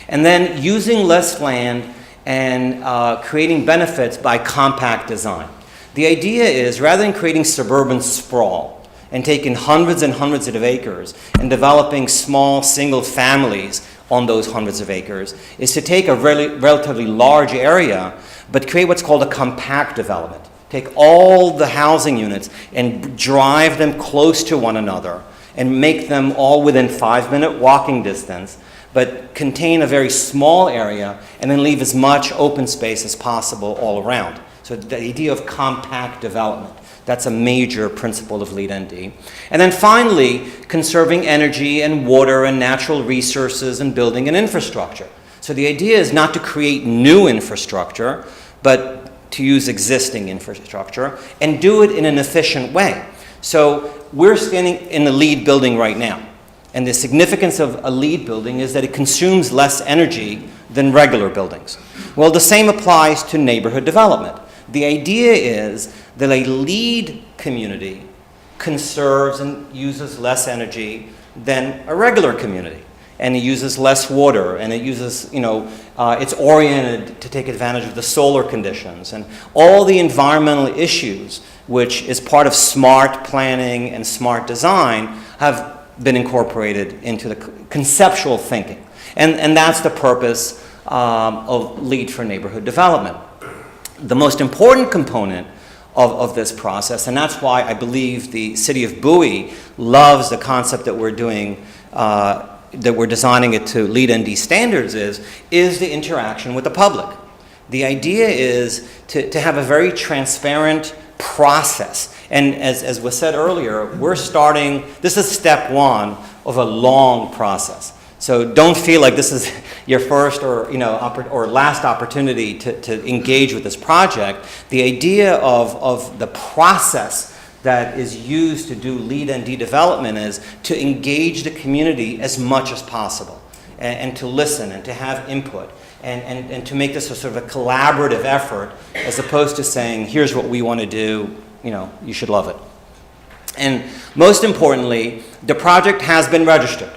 And then using less land and creating benefits by compact design. The idea is, rather than creating suburban sprawl and taking hundreds and hundreds of acres and developing small single families on those hundreds of acres is to take a relatively large area but create what's called a compact development. Take all the housing units and drive them close to one another and make them all within 5-minute walking distance, but contain a very small area and then leave as much open space as possible all around. So the idea of compact development, that's a major principle of LEED ND. And then finally, conserving energy and water and natural resources and building an infrastructure. So the idea is not to create new infrastructure, but to use existing infrastructure and do it in an efficient way. So we're standing in the LEED building right now. And the significance of a LEED building is that it consumes less energy than regular buildings. Well, the same applies to neighborhood development. The idea is that a LEED community conserves and uses less energy than a regular community. And it uses less water, and it uses, it's oriented to take advantage of the solar conditions and all the environmental issues, which is part of smart planning and smart design, have been incorporated into the conceptual thinking. And that's the purpose of LEED for neighborhood development. The most important component of this process, and that's why I believe the city of Bowie loves the concept that we're doing, that we're designing it to LEED ND standards, is the interaction with the public. The idea is to have a very transparent process. And as was said earlier, this is step one of a long process. So don't feel like this is your first or last opportunity to engage with this project. The idea of the process that is used to do LEED ND development is to engage the community as much as possible and to listen and to have input and to make this a sort of a collaborative effort as opposed to saying, here's what we want to do, you should love it. And most importantly, the project has been registered.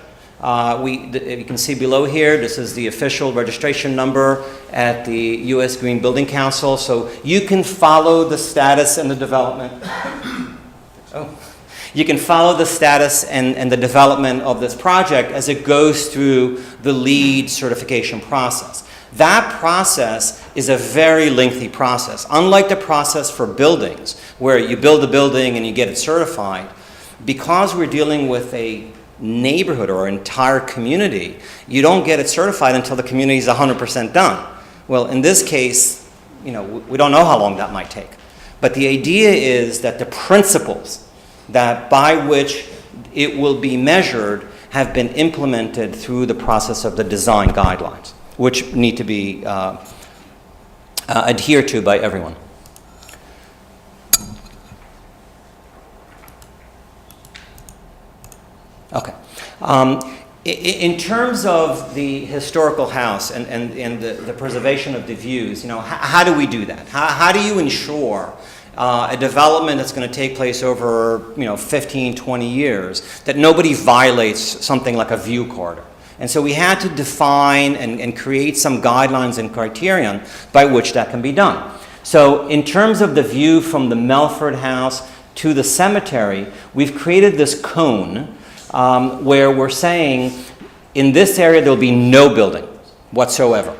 You can see below here, this is the official registration number at the U.S. Green Building Council, so you can follow the status and the development. You can follow the status and the development of this project as it goes through the LEED certification process. That process is a very lengthy process. Unlike the process for buildings, where you build a building and you get it certified, because we're dealing with a neighborhood or entire community, you don't get it certified until the community is 100% done. Well, in this case, we don't know how long that might take. But the idea is that the principles by which it will be measured have been implemented through the process of the design guidelines, which need to be adhered to by everyone. Okay. In terms of the historical house and the preservation of the views, how do we do that? How do you ensure a development that's going to take place over 15, 20 years, that nobody violates something like a view corridor? And so we had to define and create some guidelines and criterion by which that can be done. So in terms of the view from the Melford house to the cemetery, we've created this cone where we're saying in this area there will be no building whatsoever.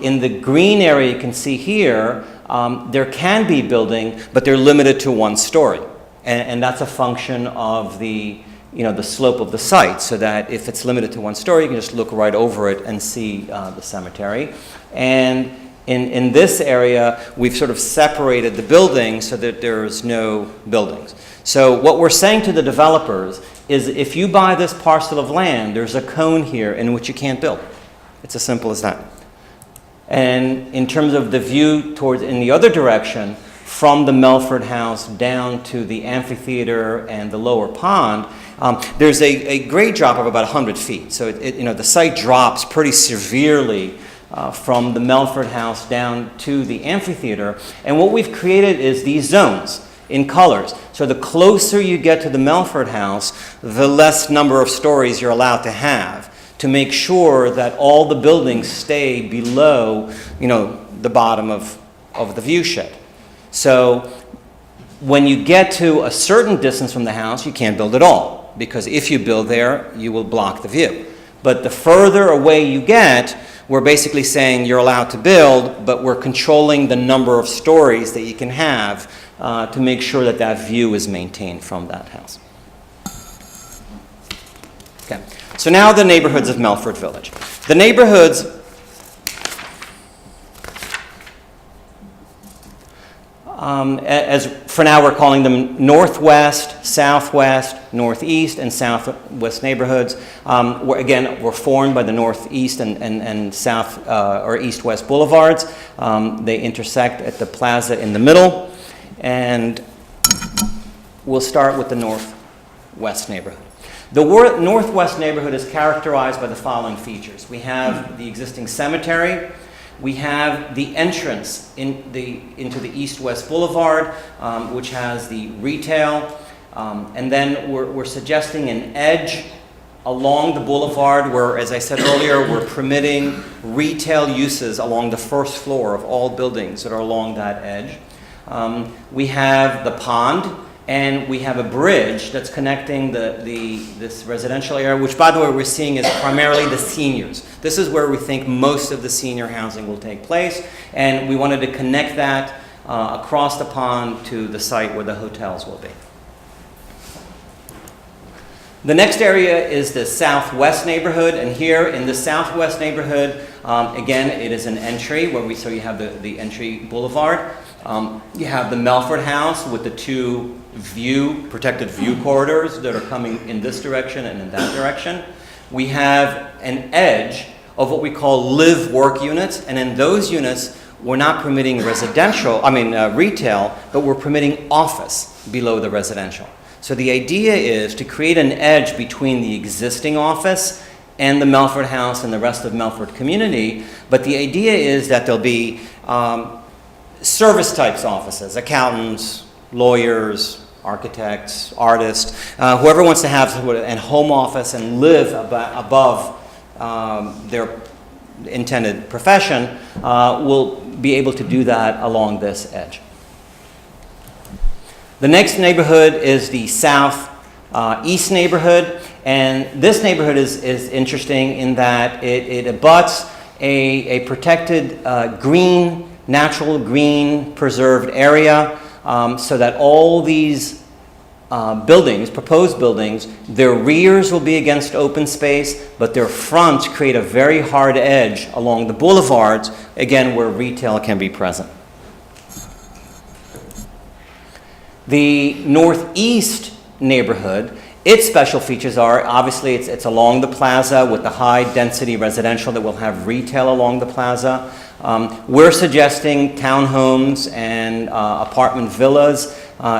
In the green area you can see here, there can be building, but they're limited to 1 story. And that's a function of the slope of the site, so that if it's limited to 1 story, you can just look right over it and see the cemetery. And in this area, we've sort of separated the buildings so that there's no buildings. So what we're saying to the developers is if you buy this parcel of land, there's a cone here in which you can't build. It's as simple as that. And in terms of the view in the other direction, from the Melford house down to the amphitheater and the lower pond, there's a grade drop of about 100 feet. So the site drops pretty severely from the Melford house down to the amphitheater. And what we've created is these zones in colors. So the closer you get to the Melford house, the less number of stories you're allowed to have, to make sure that all the buildings stay below, the bottom of the view shed. So When you get to a certain distance from the house, you can't build at all, because if you build there, you will block the view. But the further away you get, we're basically saying you're allowed to build, but we're controlling the number of stories that you can have to make sure that that view is maintained from that house. Okay. So now the neighborhoods of Melford Village. The neighborhoods as for now we're calling them northwest, southwest, northeast, and southwest neighborhoods. We're formed by the northeast and south or east-west boulevards. They intersect at the plaza in the middle, and we'll start with the northwest neighborhood. The northwest neighborhood is characterized by the following features. We have the existing cemetery. We have the entrance into the east-west boulevard, which has the retail. And then we're suggesting an edge along the boulevard where, as I said earlier, we're permitting retail uses along the first floor of all buildings that are along that edge. We have the pond, and we have a bridge that's connecting this residential area, which, by the way, we're seeing is primarily the seniors. This is where we think most of the senior housing will take place, and we wanted to connect that across the pond to the site where the hotels will be. The next area is the southwest neighborhood, and here in the southwest neighborhood, again, it is an entry so you have the entry boulevard. You have the Melford House with the two protected view corridors that are coming in this direction and in that direction. We have an edge of what we call live-work units, and in those units, we're not permitting retail, but we're permitting office below the residential. So the idea is to create an edge between the existing office and the Melford House and the rest of Melford community, but the idea is that there'll be service types offices, accountants, lawyers, architects, artists, whoever wants to have a home office and live above their intended profession will be able to do that along this edge. The next neighborhood is the southeast neighborhood, and this neighborhood is interesting in that it abuts a protected natural green preserved area, so that all these proposed buildings, their rears will be against open space, but their fronts create a very hard edge along the boulevards, again, where retail can be present. The northeast neighborhood, its special features are, obviously, it's along the plaza with the high-density residential that will have retail along the plaza. We're suggesting townhomes and apartment villas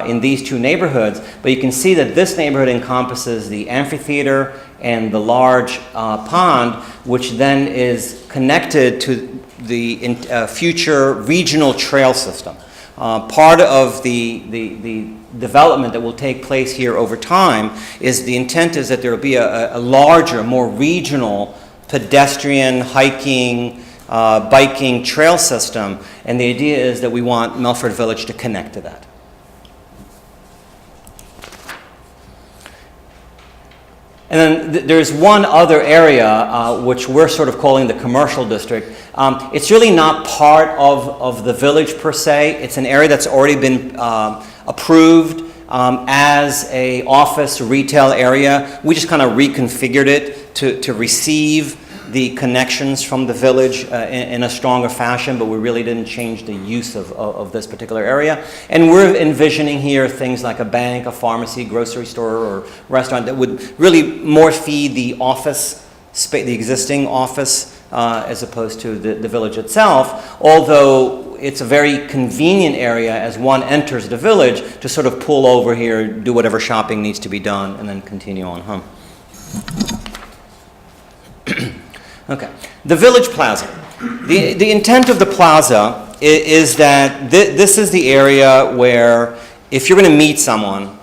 in these two neighborhoods, but you can see that this neighborhood encompasses the amphitheater and the large pond, which then is connected to the future regional trail system. Part of the development that will take place here over time is the intent is that there will be a larger, more regional pedestrian, hiking, biking trail system, and the idea is that we want Melford Village to connect to that. And then there's one other area which we're sort of calling the commercial district. It's really not part of the village per se. It's an area that's already been approved as a office retail area. We just kind of reconfigured it to receive the connections from the village in a stronger fashion, but we really didn't change the use of this particular area. And we're envisioning here things like a bank, a pharmacy, grocery store, or restaurant that would really more feed the office space, the existing office, as opposed to the village itself, although it's a very convenient area as one enters the village to sort of pull over here, do whatever shopping needs to be done, and then continue on home. Okay, the Village Plaza. The intent of the plaza is that this is the area where if you're going to meet someone,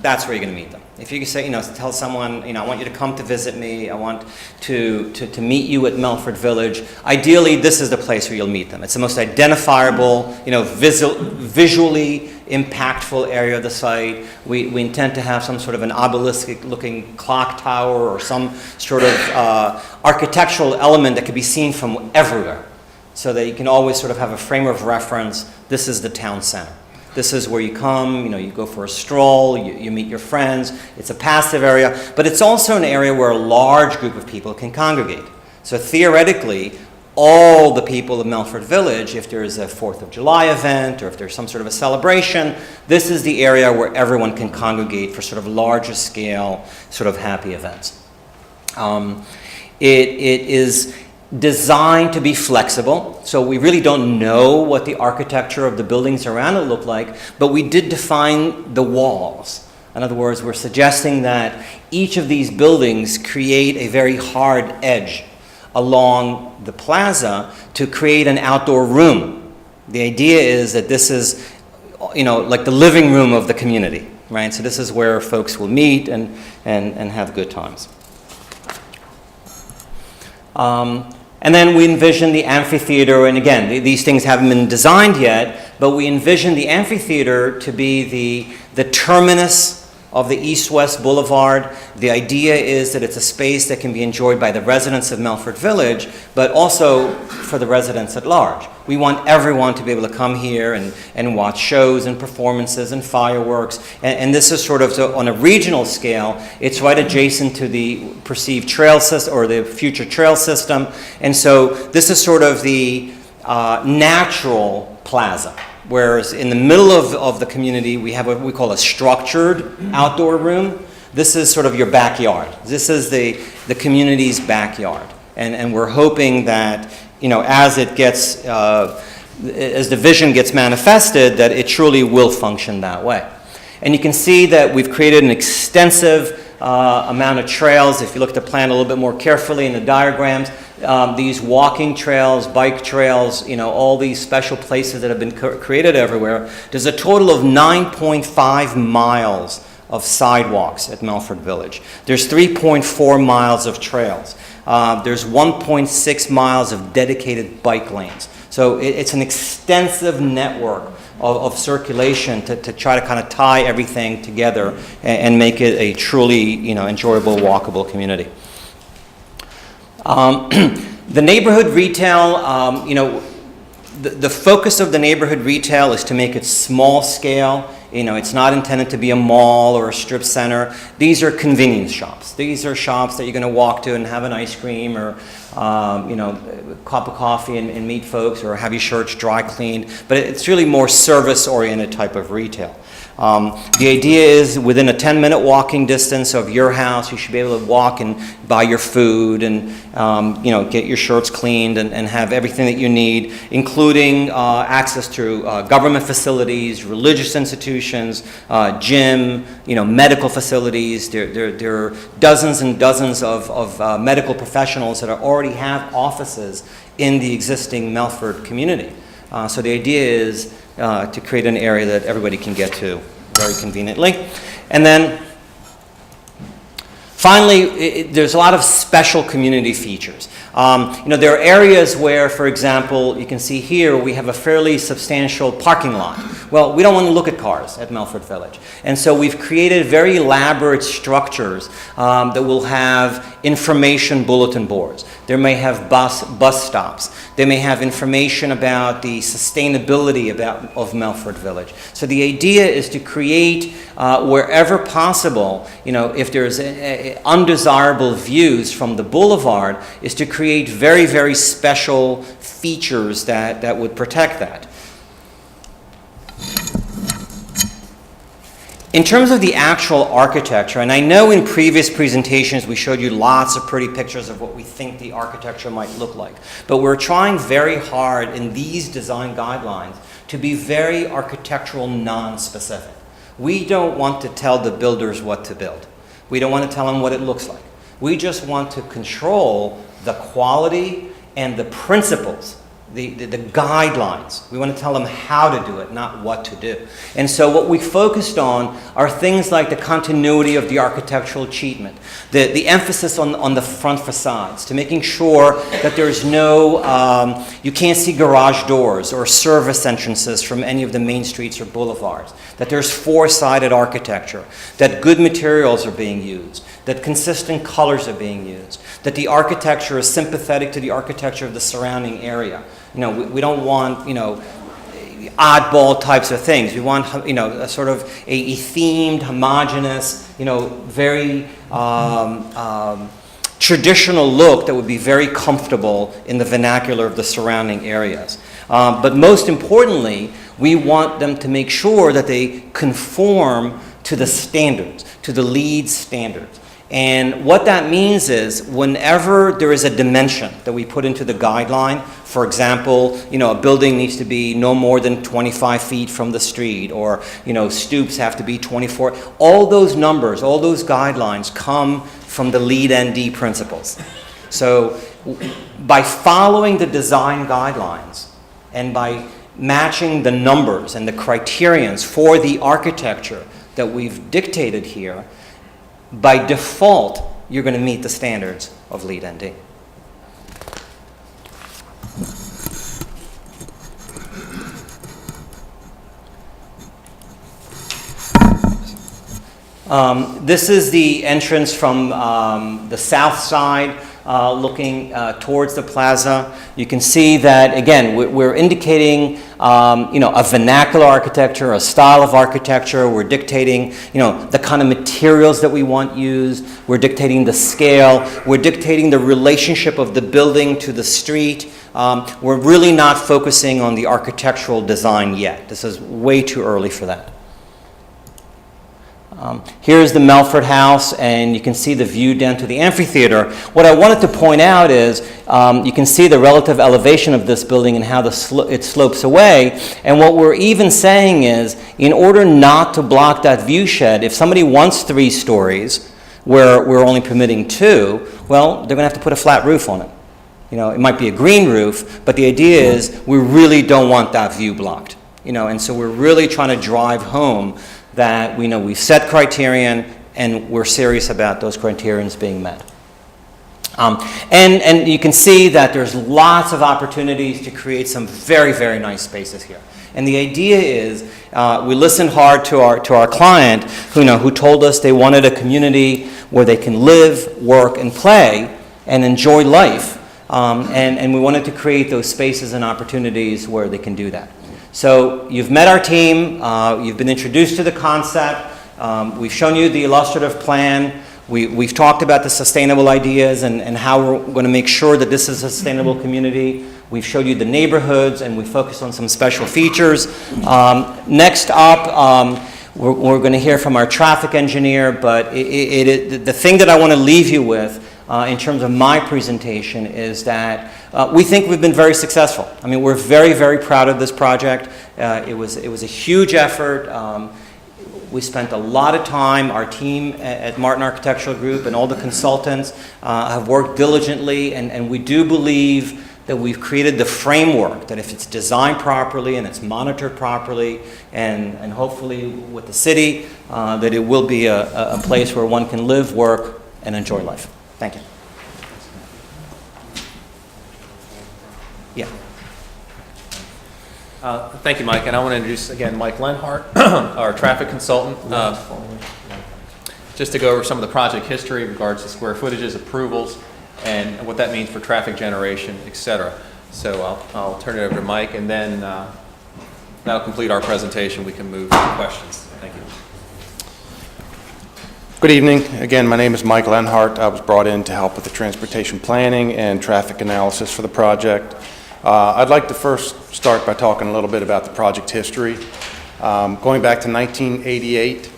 that's where you're going to meet them. If you could say, tell someone, I want you to come to visit me, I want to meet you at Melford Village, ideally this is the place where you'll meet them. It's the most identifiable, visually impactful area of the site. We intend to have some sort of an obelisk-looking clock tower or some sort of architectural element that can be seen from everywhere, so that you can always sort of have a frame of reference. This is the town center. This is where you come, you go for a stroll, you meet your friends. It's a passive area, but it's also an area where a large group of people can congregate. So theoretically, all the people of Melford Village, if there's a 4th of July event or if there's some sort of a celebration, this is the area where everyone can congregate for sort of larger scale, sort of happy events. It is designed to be flexible, so we really don't know what the architecture of the buildings around it look like, but we did define the walls. In other words, we're suggesting that each of these buildings create a very hard edge along the plaza to create an outdoor room. The idea is that this is, like the living room of the community, right? So this is where folks will meet and have good times. And then we envision the amphitheater, and again, these things haven't been designed yet, but we envision the amphitheater to be the terminus of the East-West Boulevard. The idea is that it's a space that can be enjoyed by the residents of Melford Village, but also for the residents at large. We want everyone to be able to come here and watch shows and performances and fireworks. And this is sort of, on a regional scale, it's right adjacent to the perceived trail system, or the future trail system. And so this is sort of the natural plaza. Whereas in the middle of the community, we have what we call a structured outdoor room. This is sort of your backyard. This is the community's backyard. And we're hoping that, as it gets, as the vision gets manifested, that it truly will function that way. And you can see that we've created an extensive amount of trails. If you look at the plan a little bit more carefully in the diagrams, these walking trails, bike trails, all these special places that have been created everywhere. There's a total of 9.5 miles of sidewalks at Melford Village. There's 3.4 miles of trails. There's 1.6 miles of dedicated bike lanes. So it's an extensive network of circulation to try to kind of tie everything together and make it a truly, enjoyable, walkable community. The neighborhood retail, the focus of the neighborhood retail is to make it small scale. It's not intended to be a mall or a strip center. These are convenience shops. These are shops that you're going to walk to and have an ice cream or, a cup of coffee and meet folks, or have your shirts dry cleaned. But it's really more service-oriented type of retail. The idea is within a 10-minute walking distance of your house, you should be able to walk and buy your food and get your shirts cleaned and have everything that you need, including access to government facilities, religious institutions, gym, medical facilities. There are dozens and dozens of medical professionals that already have offices in the existing Melford community. So the idea is to create an area that everybody can get to very conveniently. And then finally, there's a lot of special community features. There are areas where, for example, you can see here, we have a fairly substantial parking lot. Well, we don't want to look at cars at Melford Village. And so we've created very elaborate structures that will have information bulletin boards. There may have bus stops. They may have information about the sustainability of Melford Village. So the idea is to create, wherever possible, if there's undesirable views from the boulevard, is to create very, very special features that would protect that. In terms of the actual architecture, and I know in previous presentations we showed you lots of pretty pictures of what we think the architecture might look like, but we're trying very hard in these design guidelines to be very architectural non-specific. We don't want to tell the builders what to build. We don't want to tell them what it looks like. We just want to control the quality and the principles the guidelines. We want to tell them how to do it, not what to do. And so what we focused on are things like the continuity of the architectural achievement, the emphasis on the front facades, to making sure that there's no, you can't see garage doors or service entrances from any of the main streets or boulevards, that there's four-sided architecture, that good materials are being used, that consistent colors are being used, that the architecture is sympathetic to the architecture of the surrounding area. You know, we don't want, you know, oddball types of things. We want, you know, a sort of a themed, homogeneous, you know, very traditional look that would be very comfortable in the vernacular of the surrounding areas. But most importantly, we want them to make sure that they conform to the standards, to the LEED standards. And what that means is whenever there is a dimension that we put into the guideline, for example, you know, a building needs to be no more than 25 feet from the street, or, you know, stoops have to be 24, all those numbers, all those guidelines come from the LEED ND principles. So by following the design guidelines and by matching the numbers and the criterions for the architecture that we've dictated here, by default, you're going to meet the standards of LEED ND. This is the entrance from the south side, looking towards the plaza. You can see that, again, we're indicating, you know, a vernacular architecture, a style of architecture. We're dictating, you know, the kind of materials that we want used. We're dictating the scale. We're dictating the relationship of the building to the street. We're really not focusing on the architectural design yet. This is way too early for that. Here's the Melford house, and you can see the view down to the amphitheater. What I wanted to point out is you can see the relative elevation of this building and how it slopes away. And what we're even saying is, in order not to block that view shed, if somebody wants 3 stories where we're only permitting 2, well, they're going to have to put a flat roof on it. You know, it might be a green roof, but the idea is we really don't want that view blocked. You know, and so we're really trying to drive home that we know we've set criterion and we're serious about those criterions being met. And you can see that there's lots of opportunities to create some very, very nice spaces here. And the idea is we listened hard to our client who told us they wanted a community where they can live, work, and play and enjoy life. And we wanted to create those spaces and opportunities where they can do that. So you've met our team, you've been introduced to the concept, we've shown you the illustrative plan, we've talked about the sustainable ideas and how we're going to make sure that this is a sustainable community. We've showed you the neighborhoods and we focused on some special features. Next up, we're going to hear from our traffic engineer, but the thing that I want to leave you with in terms of my presentation is that we think we've been very successful. I mean, we're very, very proud of this project. It was a huge effort. We spent a lot of time. Our team at Martin Architectural Group and all the consultants have worked diligently, and we do believe that we've created the framework that if it's designed properly and it's monitored properly and hopefully with the city, that it will be a place where one can live, work, and enjoy life. Thank you. Yeah.
Thank you, Mike. And I want to introduce, again, Mike Lenhart, our traffic consultant, just to go over some of the project history in regards to square footages, approvals, and what that means for traffic generation, et cetera. So I'll turn it over to Mike, and then that'll complete our presentation. We can move to questions. Thank you.
Good evening. Again, my name is Mike Lenhart. I was brought in to help with the transportation planning and traffic analysis for the project. I'd like to first start by talking a little bit about the project history. Going back to 1988,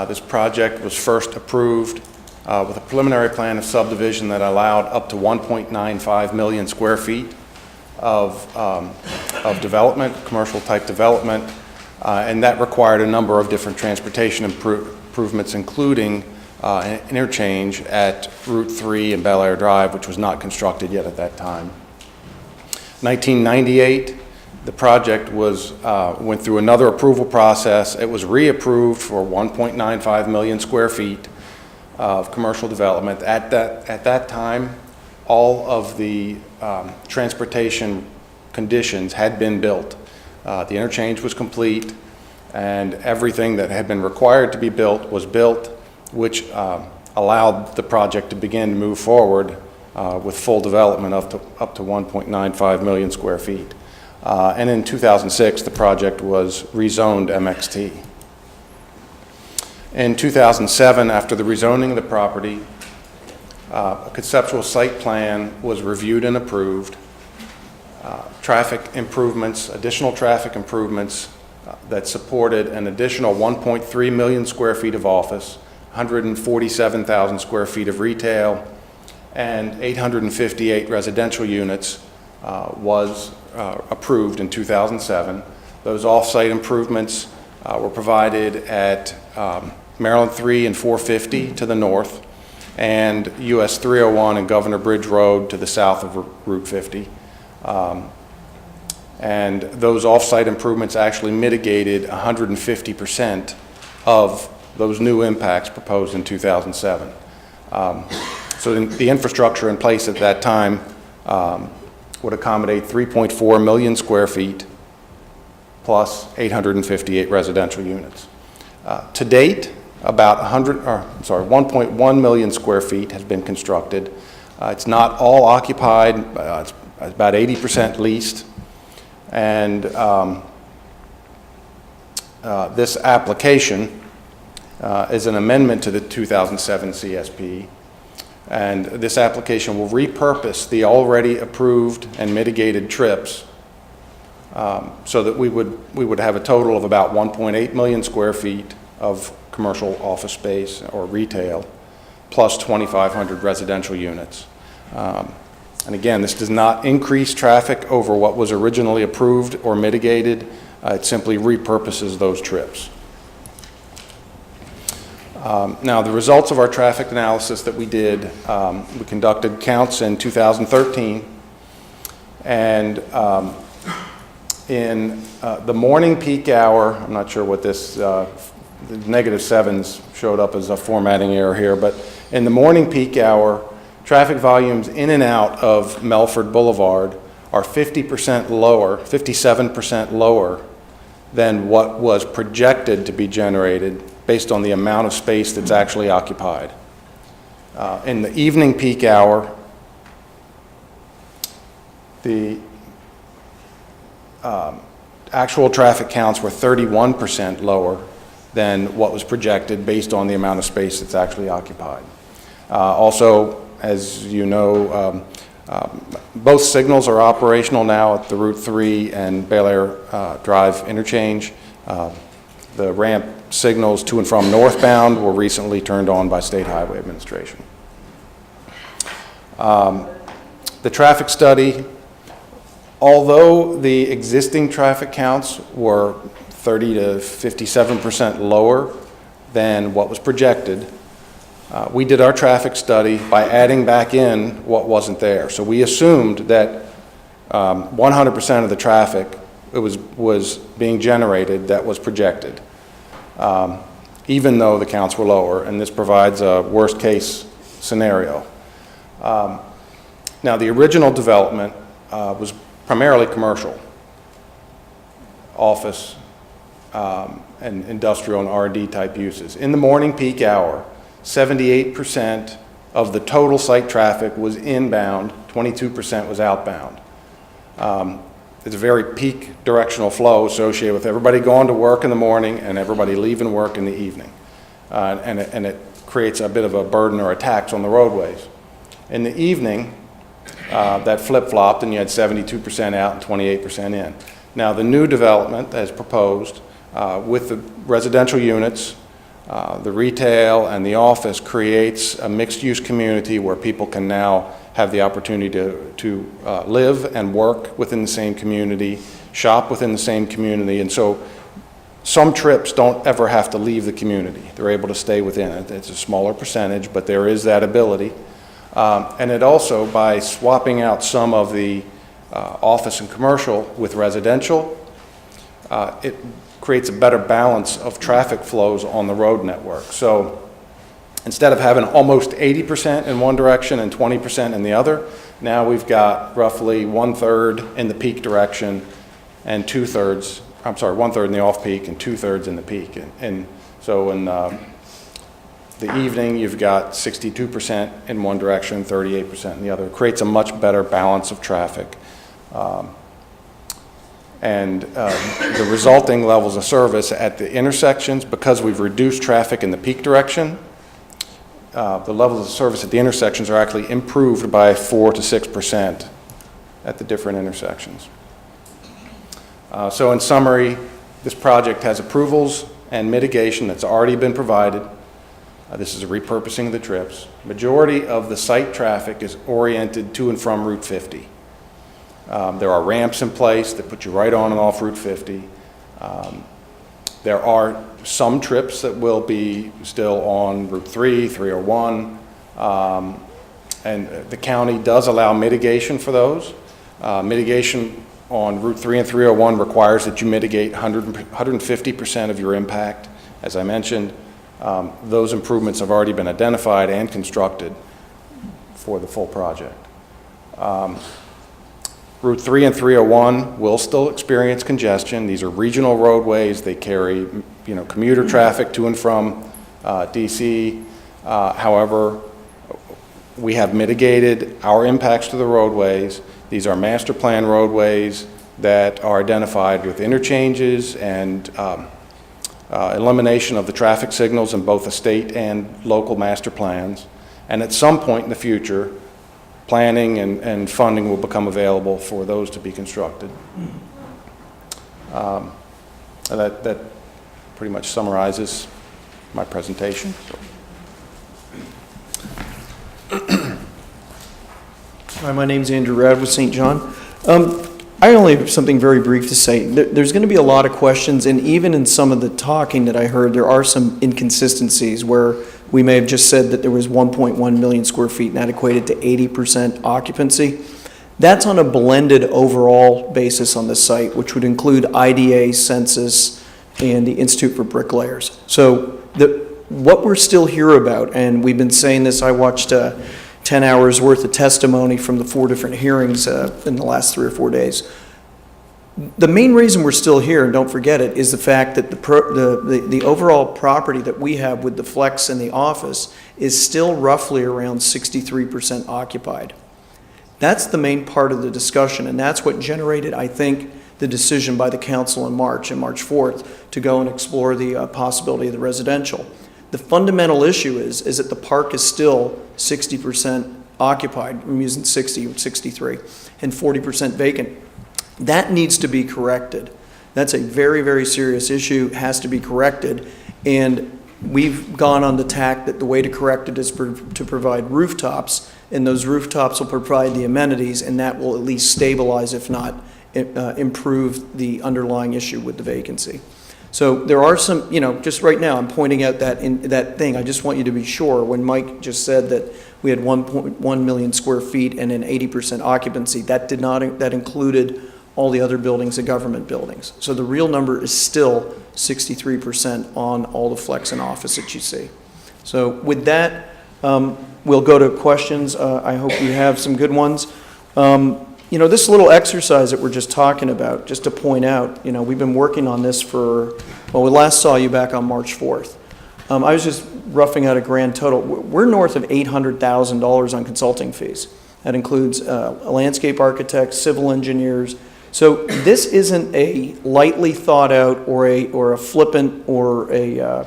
this project was first approved with a preliminary plan of subdivision that allowed up to 1.95 million square feet of development, commercial type development, and that required a number of different transportation improvements, including an interchange at Route 3 and Bel Air Drive, which was not constructed yet at that time. 1998, the project went through another approval process. It was reapproved for 1.95 million square feet of commercial development. At that time, all of the transportation conditions had been built. The interchange was complete, and everything that had been required to be built was built, which allowed the project to begin to move forward with full development up to 1.95 million square feet. And in 2006, the project was rezoned MXT. In 2007, after the rezoning of the property, a conceptual site plan was reviewed and approved. Additional traffic improvements that supported an additional 1.3 million square feet of office, 147,000 square feet of retail, and 858 residential units was approved in 2007. Those off-site improvements were provided at Maryland 3 and 450 to the north, and US 301 and Governor Bridge Road to the south of Route 50. And those off-site improvements actually mitigated 150% of those new impacts proposed in 2007. So the infrastructure in place at that time would accommodate 3.4 million square feet plus 858 residential units. To date, about 1.1 million square feet has been constructed. It's not all occupied, it's about 80% leased. And this application is an amendment to the 2007 CSP. And this application will repurpose the already approved and mitigated trips so that we would have a total of about 1.8 million square feet of commercial office space or retail, plus 2,500 residential units. And again, this does not increase traffic over what was originally approved or mitigated. It simply repurposes those trips. Now, the results of our traffic analysis that we did, we conducted counts in 2013, and in the morning peak hour, I'm not sure what this, the -7s showed up as a formatting error here, but in the morning peak hour, traffic volumes in and out of Melford Boulevard are 50% lower, 57% lower than what was projected to be generated based on the amount of space that's actually occupied. In the evening peak hour, the actual traffic counts were 31% lower than what was projected based on the amount of space that's actually occupied. Also, as you know, both signals are operational now at the Route 3 and Bel Air Drive interchange. The ramp signals to and from northbound were recently turned on by State Highway Administration. The traffic study, although the existing traffic counts were 30 to 57% lower than what was projected, we did our traffic study by adding back in what wasn't there. So we assumed that 100% of the traffic was being generated that was projected, even though the counts were lower, and this provides a worst case scenario. Now, the original development was primarily commercial, office, and industrial and R&D type uses. In the morning peak hour, 78% of the total site traffic was inbound, 22% was outbound. It's a very peak directional flow associated with everybody going to work in the morning and everybody leaving work in the evening. And it creates a bit of a burden or a tax on the roadways. In the evening, that flip-flopped and you had 72% out and 28% in. Now, the new development as proposed with the residential units, the retail and the office creates a mixed-use community where people can now have the opportunity to live and work within the same community, shop within the same community, and so some trips don't ever have to leave the community. They're able to stay within it. It's a smaller percentage, but there is that ability. And it also, by swapping out some of the office and commercial with residential, it creates a better balance of traffic flows on the road network. So instead of having almost 80% in one direction and 20% in the other, now we've got roughly 1/3 in the peak direction and 2/3, I'm sorry, 1/3 in the off-peak and 2/3 in the peak. And so in the evening, you've got 62% in one direction, 38% in the other. It creates a much better balance of traffic. The resulting levels of service at the intersections, because we've reduced traffic in the peak direction, the levels of service at the intersections are actually improved by 4 to 6% at the different intersections. So in summary, this project has approvals and mitigation that's already been provided. This is a repurposing of the trips. Majority of the site traffic is oriented to and from Route 50. There are ramps in place that put you right on and off Route 50. There are some trips that will be still on Route 3, 301, and the county does allow mitigation for those. Mitigation on Route 3 and 301 requires that you mitigate 150% of your impact. As I mentioned, those improvements have already been identified and constructed for the full project. Route 3 and 301 will still experience congestion. These are regional roadways. They carry, commuter traffic to and from DC. However, we have mitigated our impacts to the roadways. These are master plan roadways that are identified with interchanges and elimination of the traffic signals in both the state and local master plans. And at some point in the future, planning and funding will become available for those to be constructed. That pretty much summarizes my presentation.
Hi, my name's Andrew Rad with St. John. I only have something very brief to say. There's going to be a lot of questions, and even in some of the talking that I heard, there are some inconsistencies where we may have just said that there was 1.1 million square feet and that equated to 80% occupancy. That's on a blended overall basis on the site, which would include IDA, Census, and the Institute for Bricklayers. So what we're still here about, and we've been saying this, I watched 10 hours worth of testimony from the 4 different hearings in the last 3 or 4 days. The main reason we're still here, and don't forget it, is the fact that the overall property that we have with the flex and the office is still roughly around 63% occupied. That's the main part of the discussion, and that's what generated, I think, the decision by the council in March 4th, to go and explore the possibility of the residential. The fundamental issue is that the park is still 60% occupied, I'm using 60 or 63, and 40% vacant. That needs to be corrected. That's a very, very serious issue, has to be corrected, and we've gone on the tack that the way to correct it is to provide rooftops, and those rooftops will provide the amenities, and that will at least stabilize, if not improve the underlying issue with the vacancy. So there are some, just right now I'm pointing out that thing. I just want you to be sure, when Mike just said that we had 1.1 million square feet and an 80% occupancy, that included all the other buildings, the government buildings. So the real number is still 63% on all the flex and office that you see. So with that, we'll go to questions. I hope you have some good ones. This little exercise that we're just talking about, just to point out, we've been working on this we last saw you back on March 4th. I was just roughing out a grand total. We're north of $800,000 on consulting fees. That includes landscape architects, civil engineers. So this isn't a lightly thought out or a flippant or a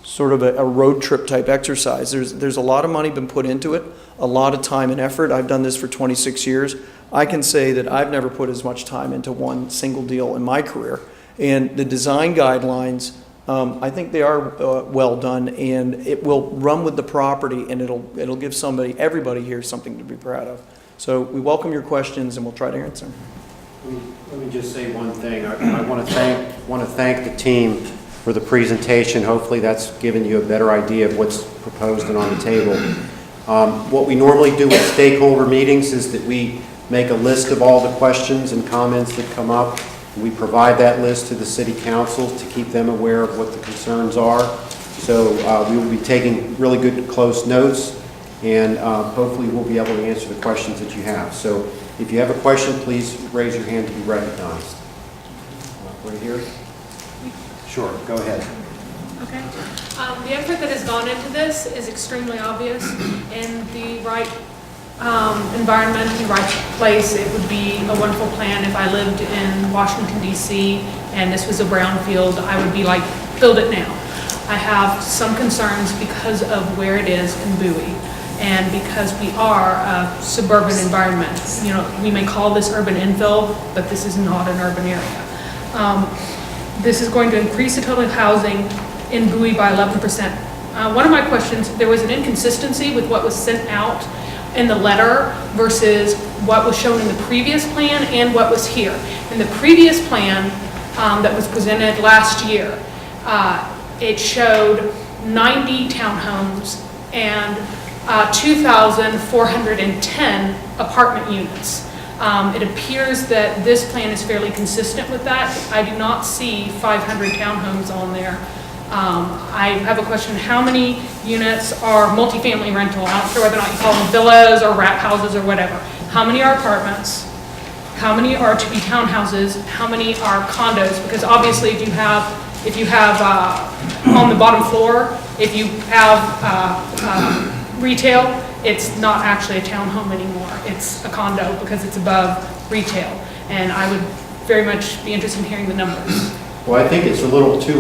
sort of a road trip type exercise. There's a lot of money been put into it, a lot of time and effort. I've done this for 26 years. I can say that I've never put as much time into one single deal in my career. And the design guidelines, I think they are well done, and it will run with the property, and it'll give everybody here something to be proud of. So we welcome your questions, and we'll try to answer them.
Let me just say one thing. I want to thank the team for the presentation. Hopefully that's given you a better idea of what's proposed and on the table. What we normally do with stakeholder meetings is that we make a list of all the questions and comments that come up. We provide that list to the city council to keep them aware of what the concerns are. So we will be taking really good, close notes, and hopefully we'll be able to answer the questions that you have. So if you have a question, please raise your hand to be recognized. Right here? Sure, go ahead.
Okay. The effort that has gone into this is extremely obvious. In the right environment, the right place, it would be a wonderful plan. If I lived in Washington, D.C., and this was a brownfield, I would be like, build it now. I have some concerns because of where it is in Bowie, and because we are a suburban environment. You know, we may call this urban infill, but this is not an urban area. This is going to increase the total housing in Bowie by 11%. One of my questions, there was an inconsistency with what was sent out in the letter versus what was shown in the previous plan and what was here. In the previous plan that was presented last year, it showed 90 townhomes and 2,410 apartment units. It appears that this plan is fairly consistent with that. I do not see 500 townhomes on there. I have a question, how many units are multifamily rental? I don't care whether or not you call them villas or wrap houses or whatever. How many are apartments? How many are to be townhouses? How many are condos? Because obviously if you have on the bottom floor, if you have retail, it's not actually a townhome anymore. It's a condo because it's above retail. And I would very much be interested in hearing the numbers.
Well, I think it's a little too